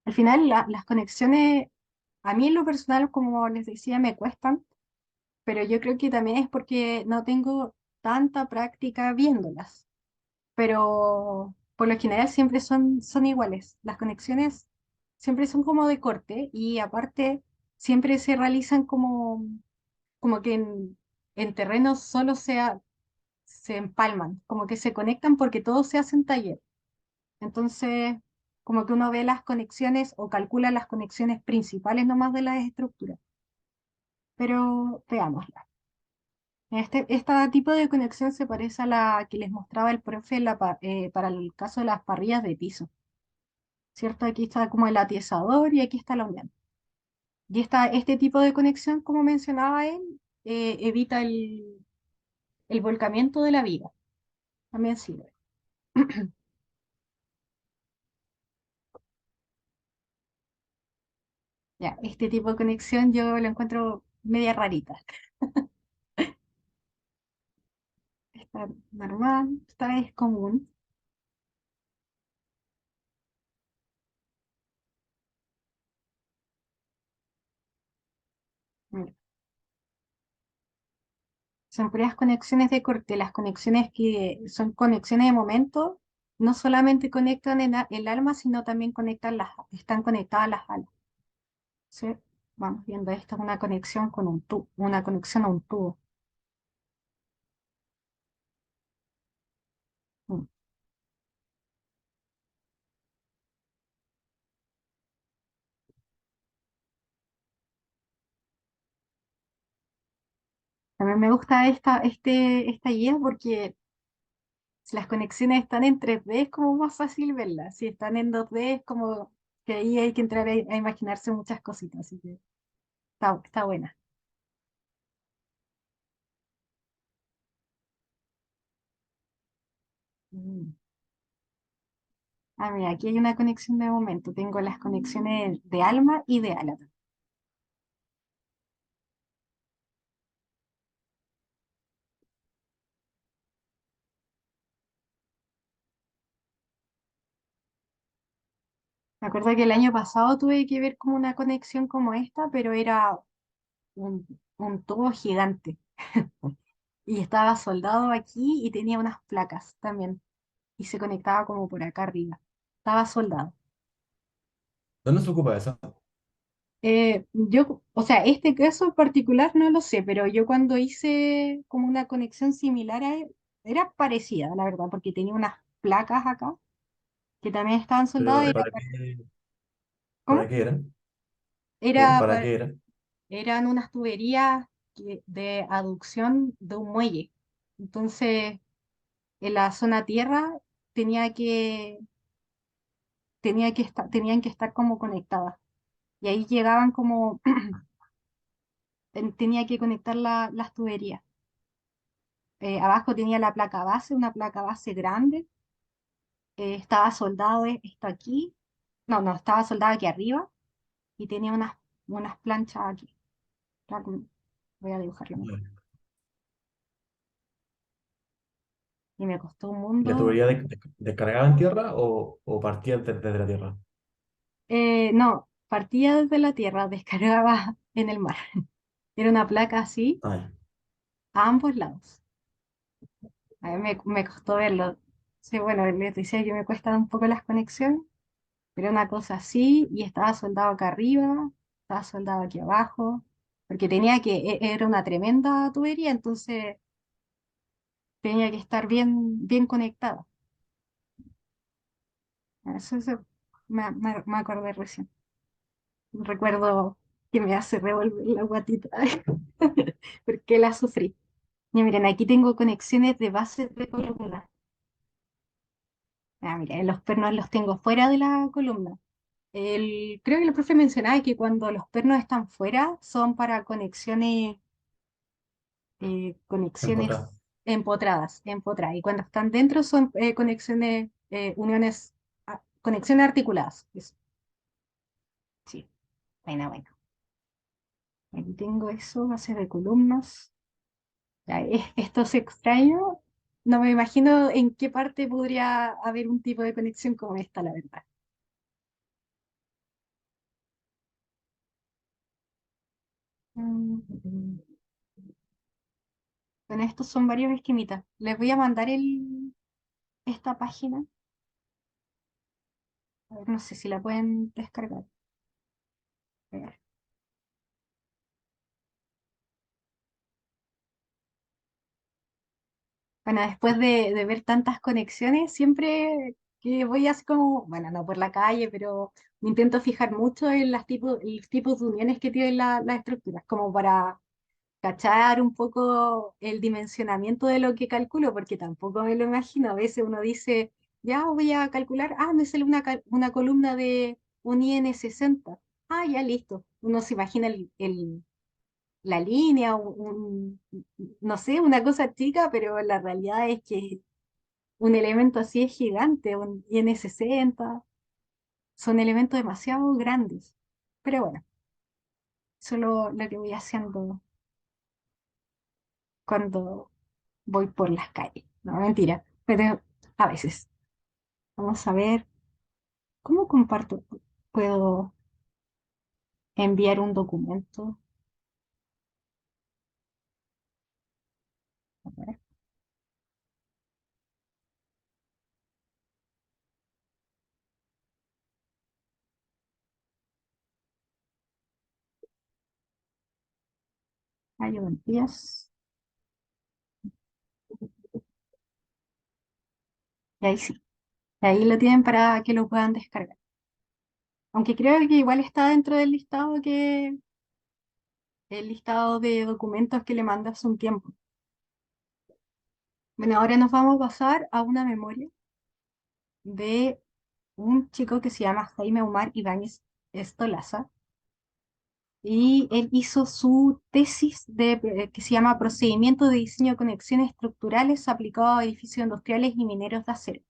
Al final, las conexiones, a mí en lo personal, como les decía, me cuestan, pero yo creo que también es porque no tengo tanta práctica viéndolas. Pero por lo general siempre son iguales. Las conexiones siempre son como de corte y aparte siempre se realizan como que en terrenos solo se empalman, como que se conectan porque todo se hace en taller. Entonces, como que uno ve las conexiones o calcula las conexiones principales nomás de las estructuras. Pero veámosla. Este tipo de conexión se parece a la que les mostraba el profe para el caso de las parrillas de piso, ¿cierto? Aquí está como el atiesador y aquí está la unión. Y este tipo de conexión, como mencionaba él, evita el volcamiento de la viga. También sirve. Ya, este tipo de conexión yo lo encuentro media rarita. Está normal, esta es común. Mira, son puras conexiones de corte. Las conexiones que son conexiones de momento no solamente conectan el alma, sino también están conectadas las alas. ¿Sí? Vamos viendo, esto es una conexión con un tubo, una conexión a un tubo. Mm. También me gusta esta guía porque si las conexiones están en 3D es como más fácil verlas. Si están en 2D es como que ahí hay que entrar a imaginarse muchas cositas. Así que está buena. Mm. Ah, mira, aquí hay una conexión de momento. Tengo las conexiones de alma y de ala. Me acuerdo que el año pasado tuve que ver como una conexión como esta, pero era un tubo gigante. Y estaba soldado aquí y tenía unas placas también. Y se conectaba como por acá arriba. Estaba soldado. ¿Dónde se ocupa eso? O sea, este caso en particular no lo sé, pero yo cuando hice como una conexión similar a él, era parecida, la verdad, porque tenía unas placas acá que también estaban Pero soldadas. para ¿Cómo? qué eran? ¿Cómo? Era, ¿Para pa- qué eran? Eran unas tuberías de aducción de un muelle. Entonces, en la zona tierra tenía que, tenían que estar como conectadas. Y ahí llegaban como, tenía que conectar las tuberías. Abajo tenía la placa base, una placa base grande. Estaba soldado esto aquí. No, estaba soldado aquí arriba y tenía unas planchas aquí. Claro, voy a dibujarlo mejor. Bueno. Y me costó un ¿Y la mundo. tubería descargaba en tierra o partía desde la tierra? No, partía desde la tierra, descargaba en el mar. Era una placa así Ay, a ambos lados. A mí me costó verlo. Sí, bueno, les decía que me cuestan un poco las conexiones, pero una cosa así, y estaba soldado acá arriba, estaba soldado aquí abajo, porque era una tremenda tubería, entonces tenía que estar bien conectada. Eso me acordé recién. Recuerdo que me hace revolver la guatita porque la sufrí. Y miren, aquí tengo conexiones de bases de columna. Ah, miren, los pernos los tengo fuera de la columna. Creo que el profe mencionaba que cuando los pernos están fuera son para conexiones Empotrado. empotradas. Y cuando están dentro son conexiones articuladas. Eso, sí, bueno. Aquí tengo eso, bases de columnas. Ya, esto es extraño. No me imagino en qué parte podría haber un tipo de conexión como esta, la verdad. Mm, Bueno, estos son varios esquemitas. Les voy a mandar esta página. A ver, no sé si la pueden descargar. A ver. Bueno, después de ver tantas conexiones, siempre que voy así como, bueno, no por la calle, pero me intento fijar mucho en los tipos de uniones que tienen las estructuras, como para cachar un poco el dimensionamiento de lo que calculo, porque tampoco me lo imagino. A veces uno dice, ya voy a calcular, me sale una columna de un IN60. Ya listo. Uno se imagina la línea, no sé, una cosa chica, pero la realidad es que un elemento así es gigante, un IN60, son elementos demasiado grandes. Pero bueno, eso es lo que voy haciendo cuando voy por las calles. No, mentira, pero a veces. Vamos a ver, ¿cómo comparto? ¿Puedo enviar un documento? A ver, ayudantías. Y ahí sí. Y ahí lo tienen para que lo puedan descargar. Aunque creo que igual está dentro del el listado de documentos que le mandas hace un tiempo. Bueno, ahora nos vamos a pasar a una memoria de un chico que se llama Jaime Omar Ibáñez Estolaza, y él hizo su tesis que se llama Procedimiento de diseño de conexiones estructurales aplicado a edificios industriales y mineros de acero.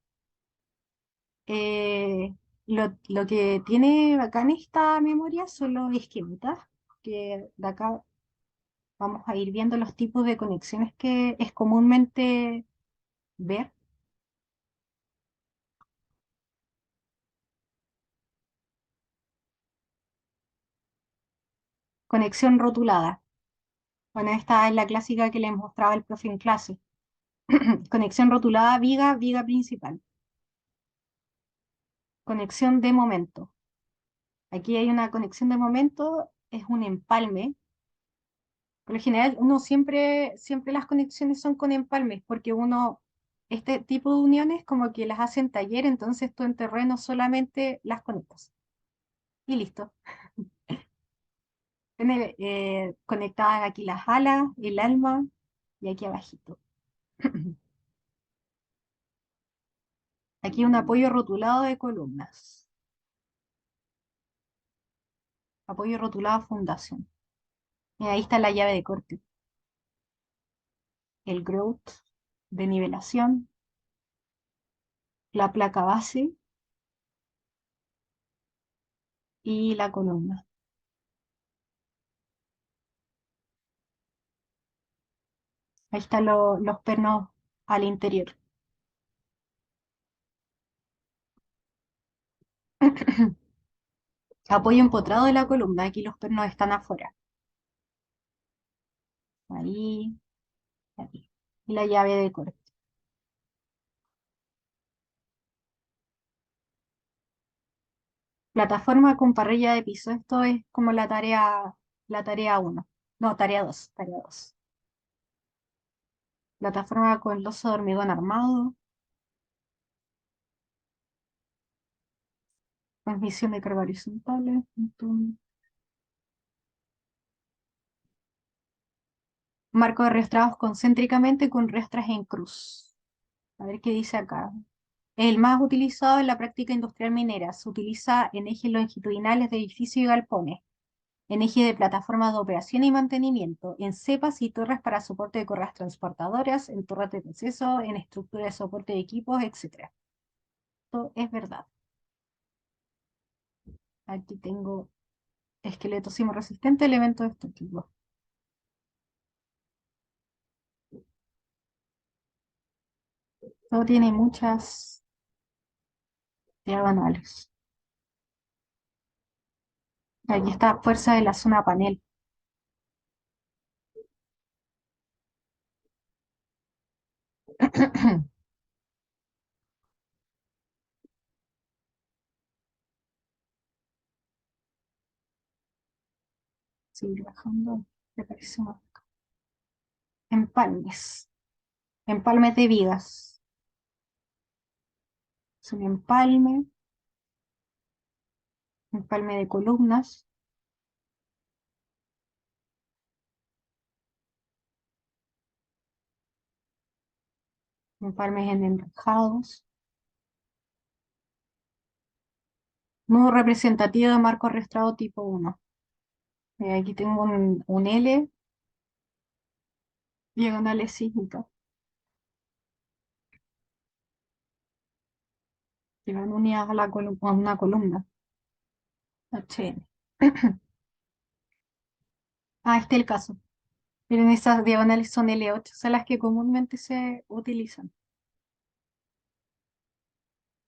Eh, lo que tiene bacán esta memoria son los esquemitas, que de acá vamos a ir viendo los tipos de conexiones que es comúnmente ver. Conexión rotulada. Bueno, esta es la clásica que les mostraba el profe en clase. Conexión rotulada, viga principal. Conexión de momento. Aquí hay una conexión de momento, es un empalme. Por lo general, uno siempre las conexiones son con empalmes, porque este tipo de uniones como que las hace en taller, entonces tú en terreno solamente las conectas. Y listo. Tiene conectadas aquí las alas, el alma y aquí abajito. Aquí un apoyo rotulado de columnas. Apoyo rotulado fundación. Y ahí está la llave de corte. El grout de nivelación, la placa base y la columna. Ahí están los pernos al interior. Apoyo empotrado de la columna. Aquí los pernos están afuera. Ahí, ahí. Y la llave de corte. Plataforma con parrilla de piso. Esto es como la tarea uno. No, tarea dos. Plataforma con loso de hormigón armado. Transmisión de carga horizontal. Marco de restravos concéntricamente con restras en cruz. A ver qué dice acá. El más utilizado en la práctica industrial minera. Se utiliza en ejes longitudinales de edificios y galpones, en ejes de plataformas de operación y mantenimiento, en cepas y torres para soporte de correas transportadoras, en torres de proceso, en estructuras de soporte de equipos, etc. Esto es verdad. Aquí tengo esqueleto sismorresistente, elementos estáticos. Todo tiene muchas diagonales. Aquí está fuerza de la zona panel. Sigue bajando. Me parece más. Empalmes. Empalmes de vigas. Es un empalme de columnas, empalmes en enrejados. Nudo representativo de marco arrastrado tipo 1. Aquí tengo un L, diagonales sísmicas, que van unidas a, a una columna. HN. Ah, este es el caso. Miren, esas diagonales son L8, son las que comúnmente se utilizan.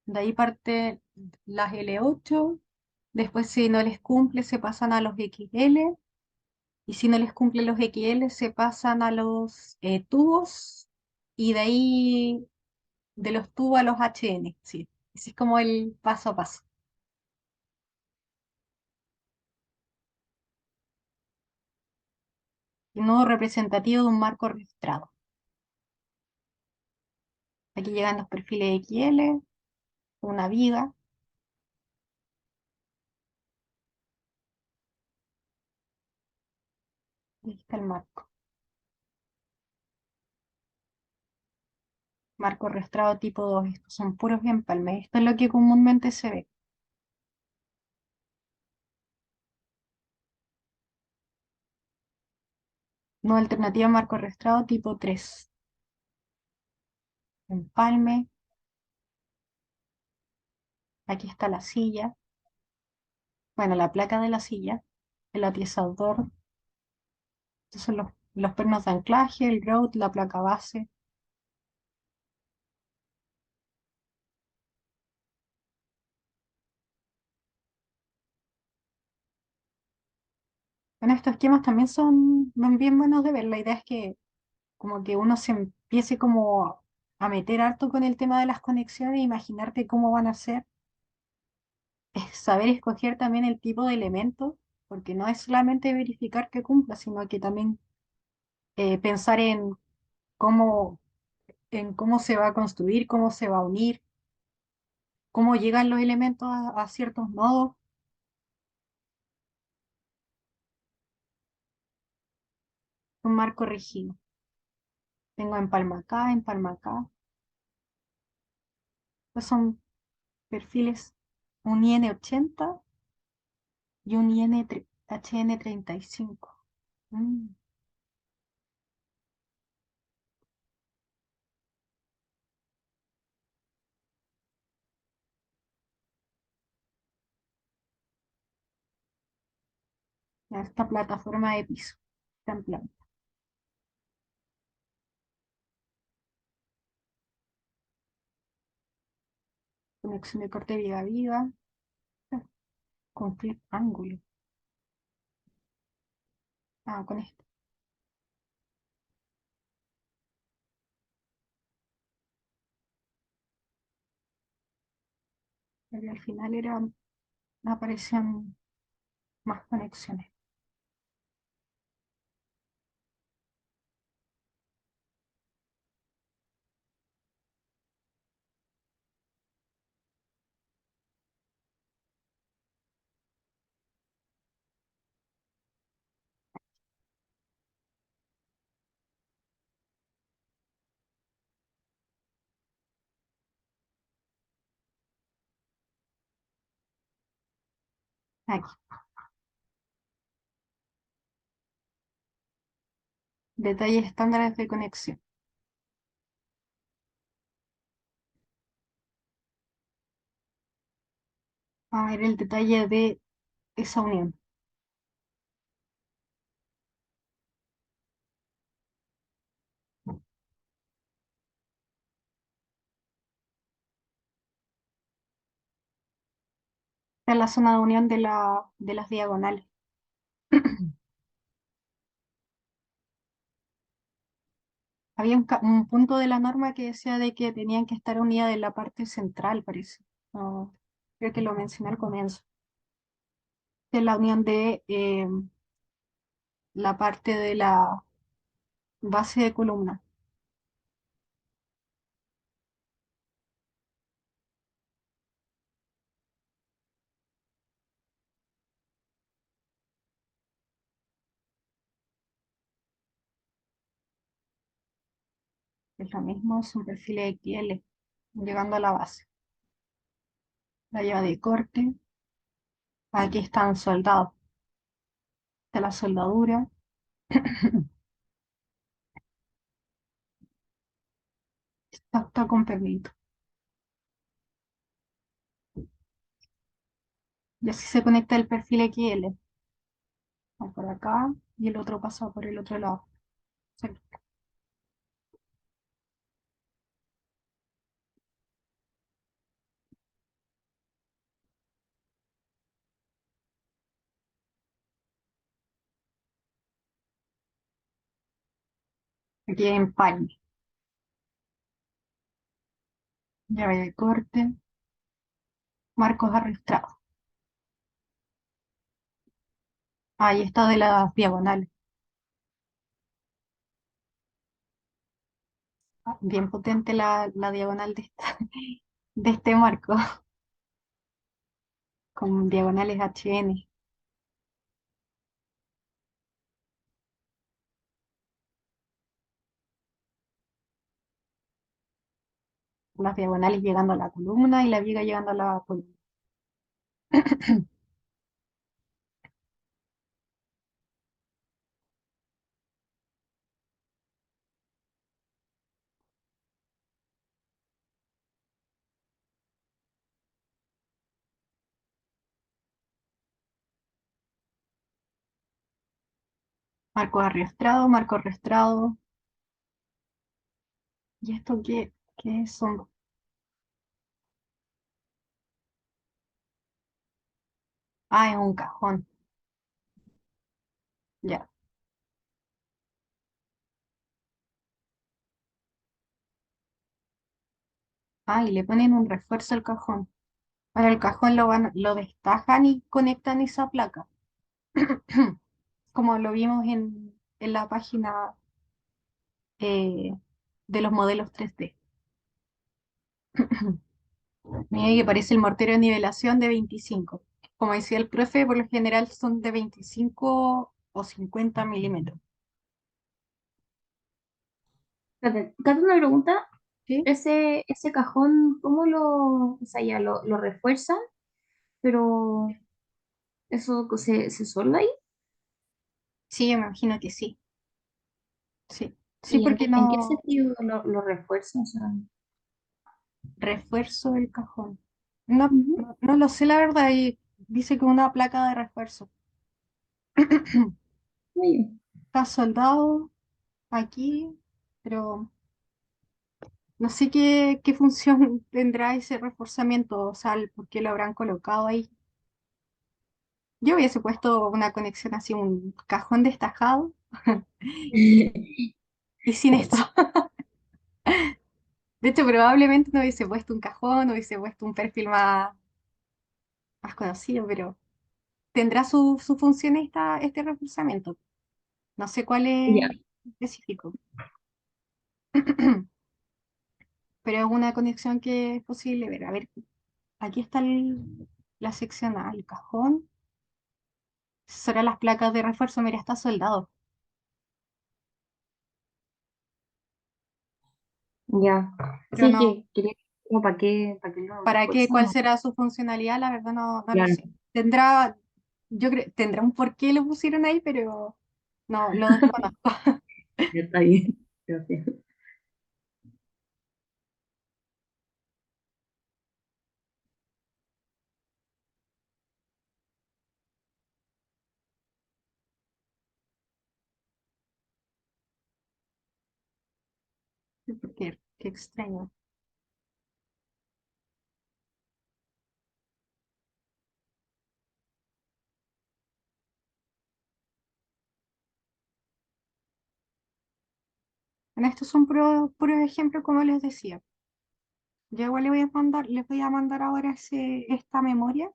De ahí parte las L8, después si no les cumple se pasan a los XL, y si no les cumple los XL se pasan a los tubos, y de ahí de los tubos a los HN, sí. Ese es como el paso a paso. El nudo representativo de un marco registrado. Aquí llegan los perfiles XL, una viga, y aquí está el marco. Marco registrado tipo 2, estos son puros empalmes. Esto es lo que comúnmente se ve. No alternativa marco registrado tipo 3. Empalme, aquí está la silla, bueno, la placa de la silla, el atiesador, estos son los pernos de anclaje, el grout, la placa base. Bueno, estos esquemas también son bien buenos de ver. La idea es que como que uno se empiece como a meter harto con el tema de las conexiones, imaginarte cómo van a ser, es saber escoger también el tipo de elemento, porque no es solamente verificar que cumpla, sino que también pensar cómo, en cómo se va a construir, cómo se va a unir, cómo llegan los elementos a ciertos nodos. Un marco rígido. Tengo empalma acá. Estos son perfiles, un IN80 y un HN35. Mm, esta plataforma de piso. Está en planta. Conexión de corte viga a viga. Con flip ángulo. Ah, con esto. Pero al final aparecían más conexiones. Aquí. Detalles estándares de conexión. Vamos a ver el detalle de esa unión. Esta es la zona de unión de las diagonales. Había un punto de la norma que decía de que tenían que estar unidas en la parte central, parece. No, creo que lo mencioné al comienzo. De la unión de la parte de la base de columna. Es lo mismo, son perfiles XL, llegando a la base. La llave de corte. Aquí están soldados. De la soldadura. Está con permito. Y así se conecta el perfil XL. Va por acá y el otro pasa por el otro lado. Sí. Aquí hay empañe. Llave de corte. Marcos arrastrados. Ahí está de las diagonales. Bien potente la diagonal de este marco. Con diagonales HN. Las diagonales llegando a la columna y la viga llegando a la columna. Marco arrastrado, marco arrastrado. ¿Y esto qué son? Ah, es un cajón. Ya. Ah, y le ponen un refuerzo al cajón. Ahora el cajón lo destajan y conectan esa placa. Como lo vimos en la página eh, de los modelos 3D. Mira que parece el mortero de nivelación de 25. Como decía el profe, por lo general son de 25 o 50 milímetros. Espérate, Cata, una pregunta. ¿Sí? Ese cajón, ¿cómo o sea, ya lo refuerzan? Pero eso se solda ahí. Sí, yo me imagino que sí. Sí, sí, ¿Y porque en qué no sentido lo refuerzan? O sea, refuerzo el cajón. No, ujú. no lo sé la verdad, y dice que una placa de refuerzo. Muy Está soldado aquí, pero no sé qué función tendrá ese reforzamiento, o sea, por qué lo habrán colocado ahí. Yo hubiese puesto una conexión así, un cajón destajado bien. y sin esto. Cacha. De hecho, probablemente no hubiese puesto un cajón, hubiese puesto un perfil más conocido, pero tendrá su función este reforzamiento. No sé cuál Ya, es específico, pero es una conexión que es posible ver. A ver, aquí está la sección A, el cajón. Serán las placas de refuerzo, mira, está soldado. ya. Pero Sí, no, que quería como para qué lo ¿para qué? refuerzan, ¿Cuál ¿no? será su funcionalidad? La verdad no lo Claro. sé. Tendrá, yo creo, tendrá un porqué lo pusieron ahí, pero no, lo desconozco. Ya está bien. Gracias. Porque, qué extraño. Bueno, estos son puros ejemplos, como les decía. Yo igual les voy a mandar ahora esta memoria,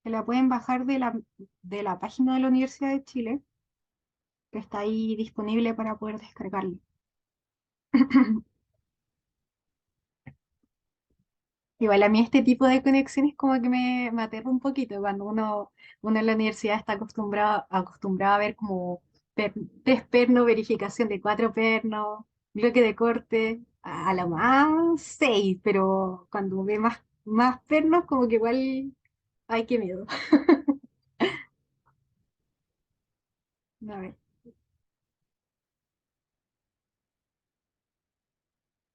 que la pueden bajar de la página de la Universidad de Chile, que está ahí disponible para poder descargarlo. Igual a mí este tipo de conexiones como que me aterra un poquito cuando uno en la universidad está acostumbrado a ver como per- tres pernos, verificación de cuatro pernos, bloque de corte, a lo más seis, pero cuando ve más pernos como que igual, ay, qué miedo. A ver,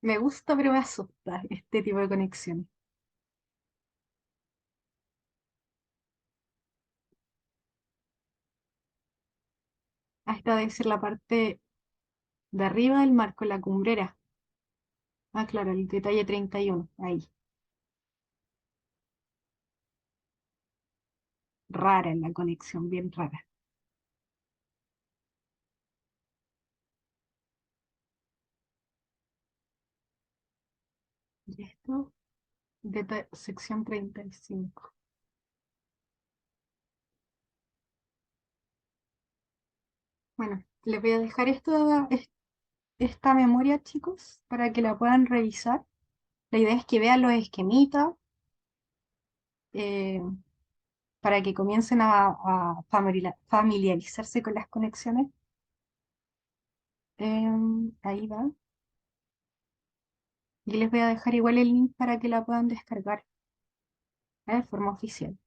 me gusta pero me asusta este tipo de conexiones. Ah, esta debe ser la parte de arriba del marco, la cumbrera. Ah, claro, el detalle 31 ahí. Rara la conexión, bien rara. Y esto, sección 35. Bueno, les voy a dejar esta memoria, chicos, para que la puedan revisar. La idea es que vean los esquemitas, eh, para que comiencen a familiarizarse con las conexiones. Ahí va. Y les voy a dejar igual el link para que la puedan descargar, de forma oficial.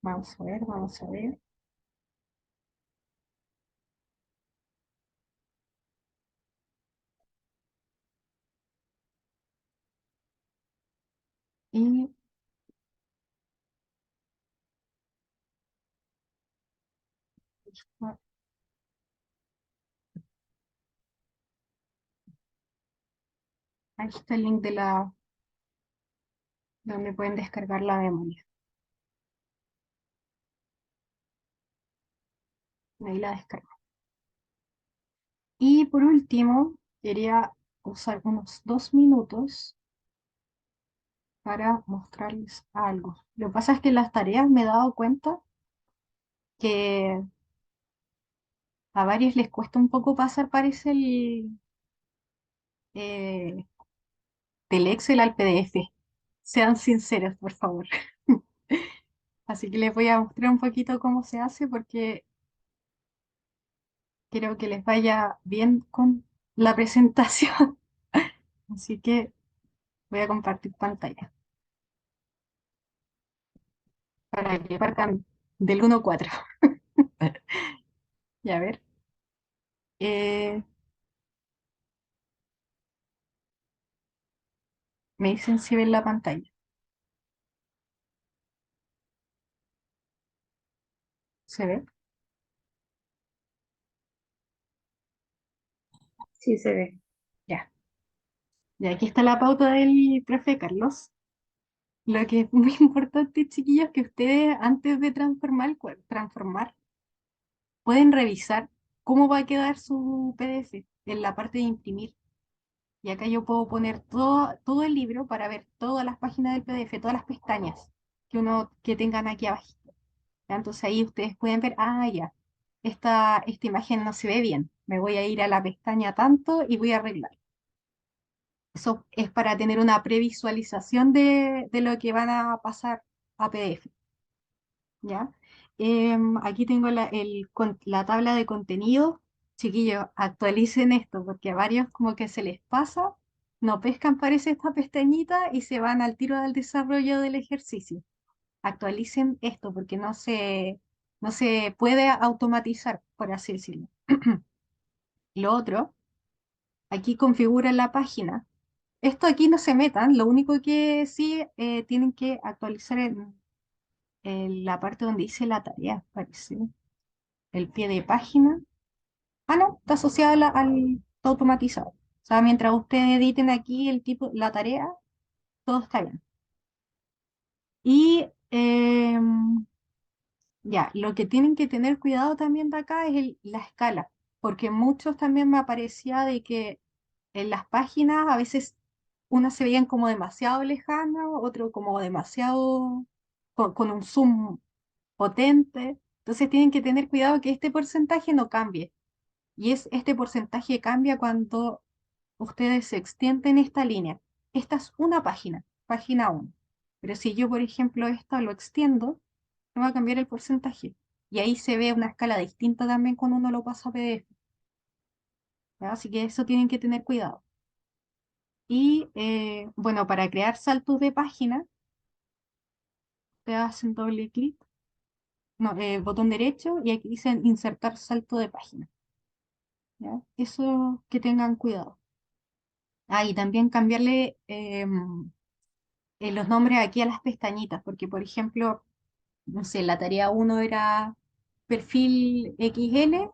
Vamos a ver, vamos a ver. Y ah, ahí está el link donde pueden descargar la memoria. Ahí la descargo. Y por último, quería usar unos 2 minutos para mostrarles algo. Lo que pasa es que en las tareas me he dado cuenta que a varios les cuesta un poco pasar, parece, eh, del Excel al PDF. Sean sinceros, por favor. Así que les voy a mostrar un poquito cómo se hace porque quiero que les vaya bien con la presentación. Así que voy a compartir pantalla para que partan del 1 4. Ya a ver. Eh, Me dicen si ven la pantalla. ¿Se ve? Sí, se ve. Ya. Y aquí está la pauta del profe Carlos. Lo que es muy importante, chiquillos, que ustedes antes de transformar, pueden revisar cómo va a quedar su PDF en la parte de imprimir. Y acá yo puedo poner todo el libro para ver todas las páginas del PDF, todas las pestañas que tengan aquí abajo. ¿Ya? Entonces ahí ustedes pueden ver, ah, ya, esta imagen no se ve bien. Me voy a ir a la pestaña tanto y voy a arreglar. Eso es para tener una previsualización de lo que van a pasar a PDF, ¿ya? Aquí tengo la tabla de contenido. chiquillos, actualicen esto, porque a varios como que se les pasa, no pescan, parece esta pestañita y se van al tiro del desarrollo del ejercicio. Actualicen esto, porque no se puede automatizar, por así decirlo. Lo otro, aquí configuran la página. Esto aquí no se metan, lo único que sí tienen que actualizar en la parte donde dice la tarea, parece. El pie de página. Ah, no, está asociada está automatizado. O sea, mientras ustedes editen aquí el tipo, la tarea, todo está bien. Y ya, lo que tienen que tener cuidado también de acá es la escala, porque muchos también me aparecía de que en las páginas a veces unas se veían como demasiado lejanas, otro como demasiado con un zoom potente. Entonces tienen que tener cuidado que este porcentaje no cambie. Y este porcentaje cambia cuando ustedes se extienden esta línea. Esta es una página, página uno. Pero si yo, por ejemplo, esto lo extiendo, me va a cambiar el porcentaje. Y ahí se ve una escala distinta también cuando uno lo pasa a PDF. ¿Ya? Así que eso tienen que tener cuidado. Y bueno, para crear saltos de página, te hacen doble clic, no, botón derecho, y aquí dicen insertar salto de página. ¿Ya? Eso que tengan cuidado. Ah, y también cambiarle los nombres aquí a las pestañitas, porque por ejemplo, no sé, la tarea uno era perfil XL.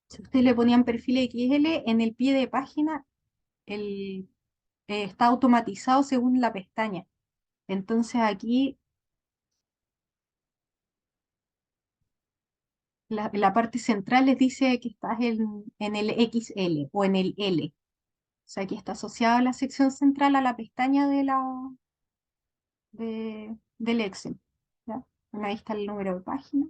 Si ustedes le ponían perfil XL, en el pie de página el, está automatizado según la pestaña. Entonces aquí la parte central les dice que estás en el XL o en el L. O sea, aquí está asociada la sección central a la pestaña del Excel. ¿Ya? Bueno, ahí está el número de página.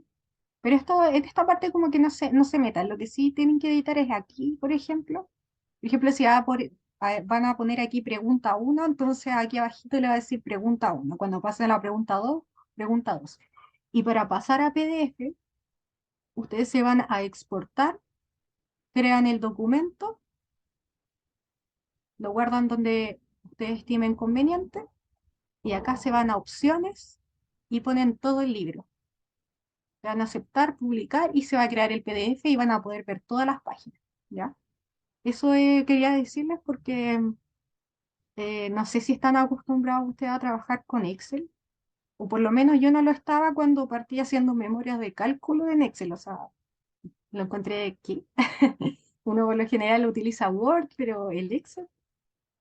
Pero en esta parte como que no se metan. Lo que sí tienen que editar es aquí, por ejemplo. Por ejemplo, si van a poner aquí pregunta uno, entonces aquí abajito le va a decir pregunta uno. Cuando pasen a la pregunta 2, pregunta 2. Y para pasar a PDF, ustedes se van a exportar, crean el documento, lo guardan donde ustedes estimen conveniente, y acá se van a opciones y ponen todo el libro. Le van a aceptar, publicar y se va a crear el PDF y van a poder ver todas las páginas. ¿Ya? Eso quería decirles porque no sé si están acostumbrados ustedes a trabajar con Excel, o por lo menos yo no lo estaba cuando partí haciendo memorias de cálculo en Excel, o sea, lo encontré que uno por lo general utiliza Word, pero el Excel,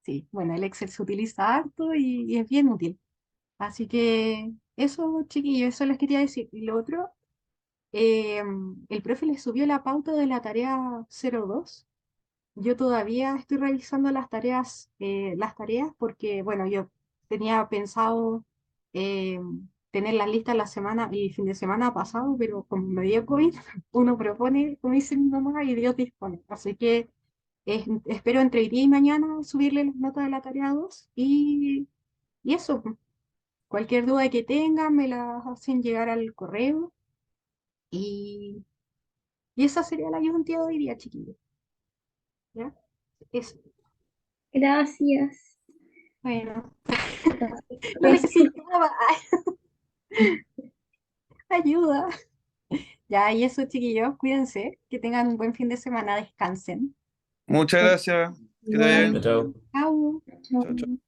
sí, bueno, el Excel se utiliza harto y es bien útil. Así que eso, chiquillos, eso les quería decir. Y lo otro, eh, el profe les subió la pauta de la tarea 02. Yo todavía estoy revisando las tareas porque, bueno, yo tenía pensado eh, tener las listas la semana y fin de semana pasado, pero como me dio COVID, uno propone, como dice mi mamá, y Dios dispone. Así que espero entre hoy día y mañana subirle las notas de la tarea 2 y eso, pues. Cualquier duda que tengan me las hacen llegar al correo y, y esa sería la ayuda de hoy día, chiquillos. ¿Ya? Eso. Gracias. Bueno. Lo Gracias por... necesitaba. Ayuda. Ya, y eso, chiquillos, cuídense, que tengan un buen fin de semana, descansen. Muchas gracias. Que te vaya Igual. Chao, bien. chao. Chao. Chao, chao. Chao.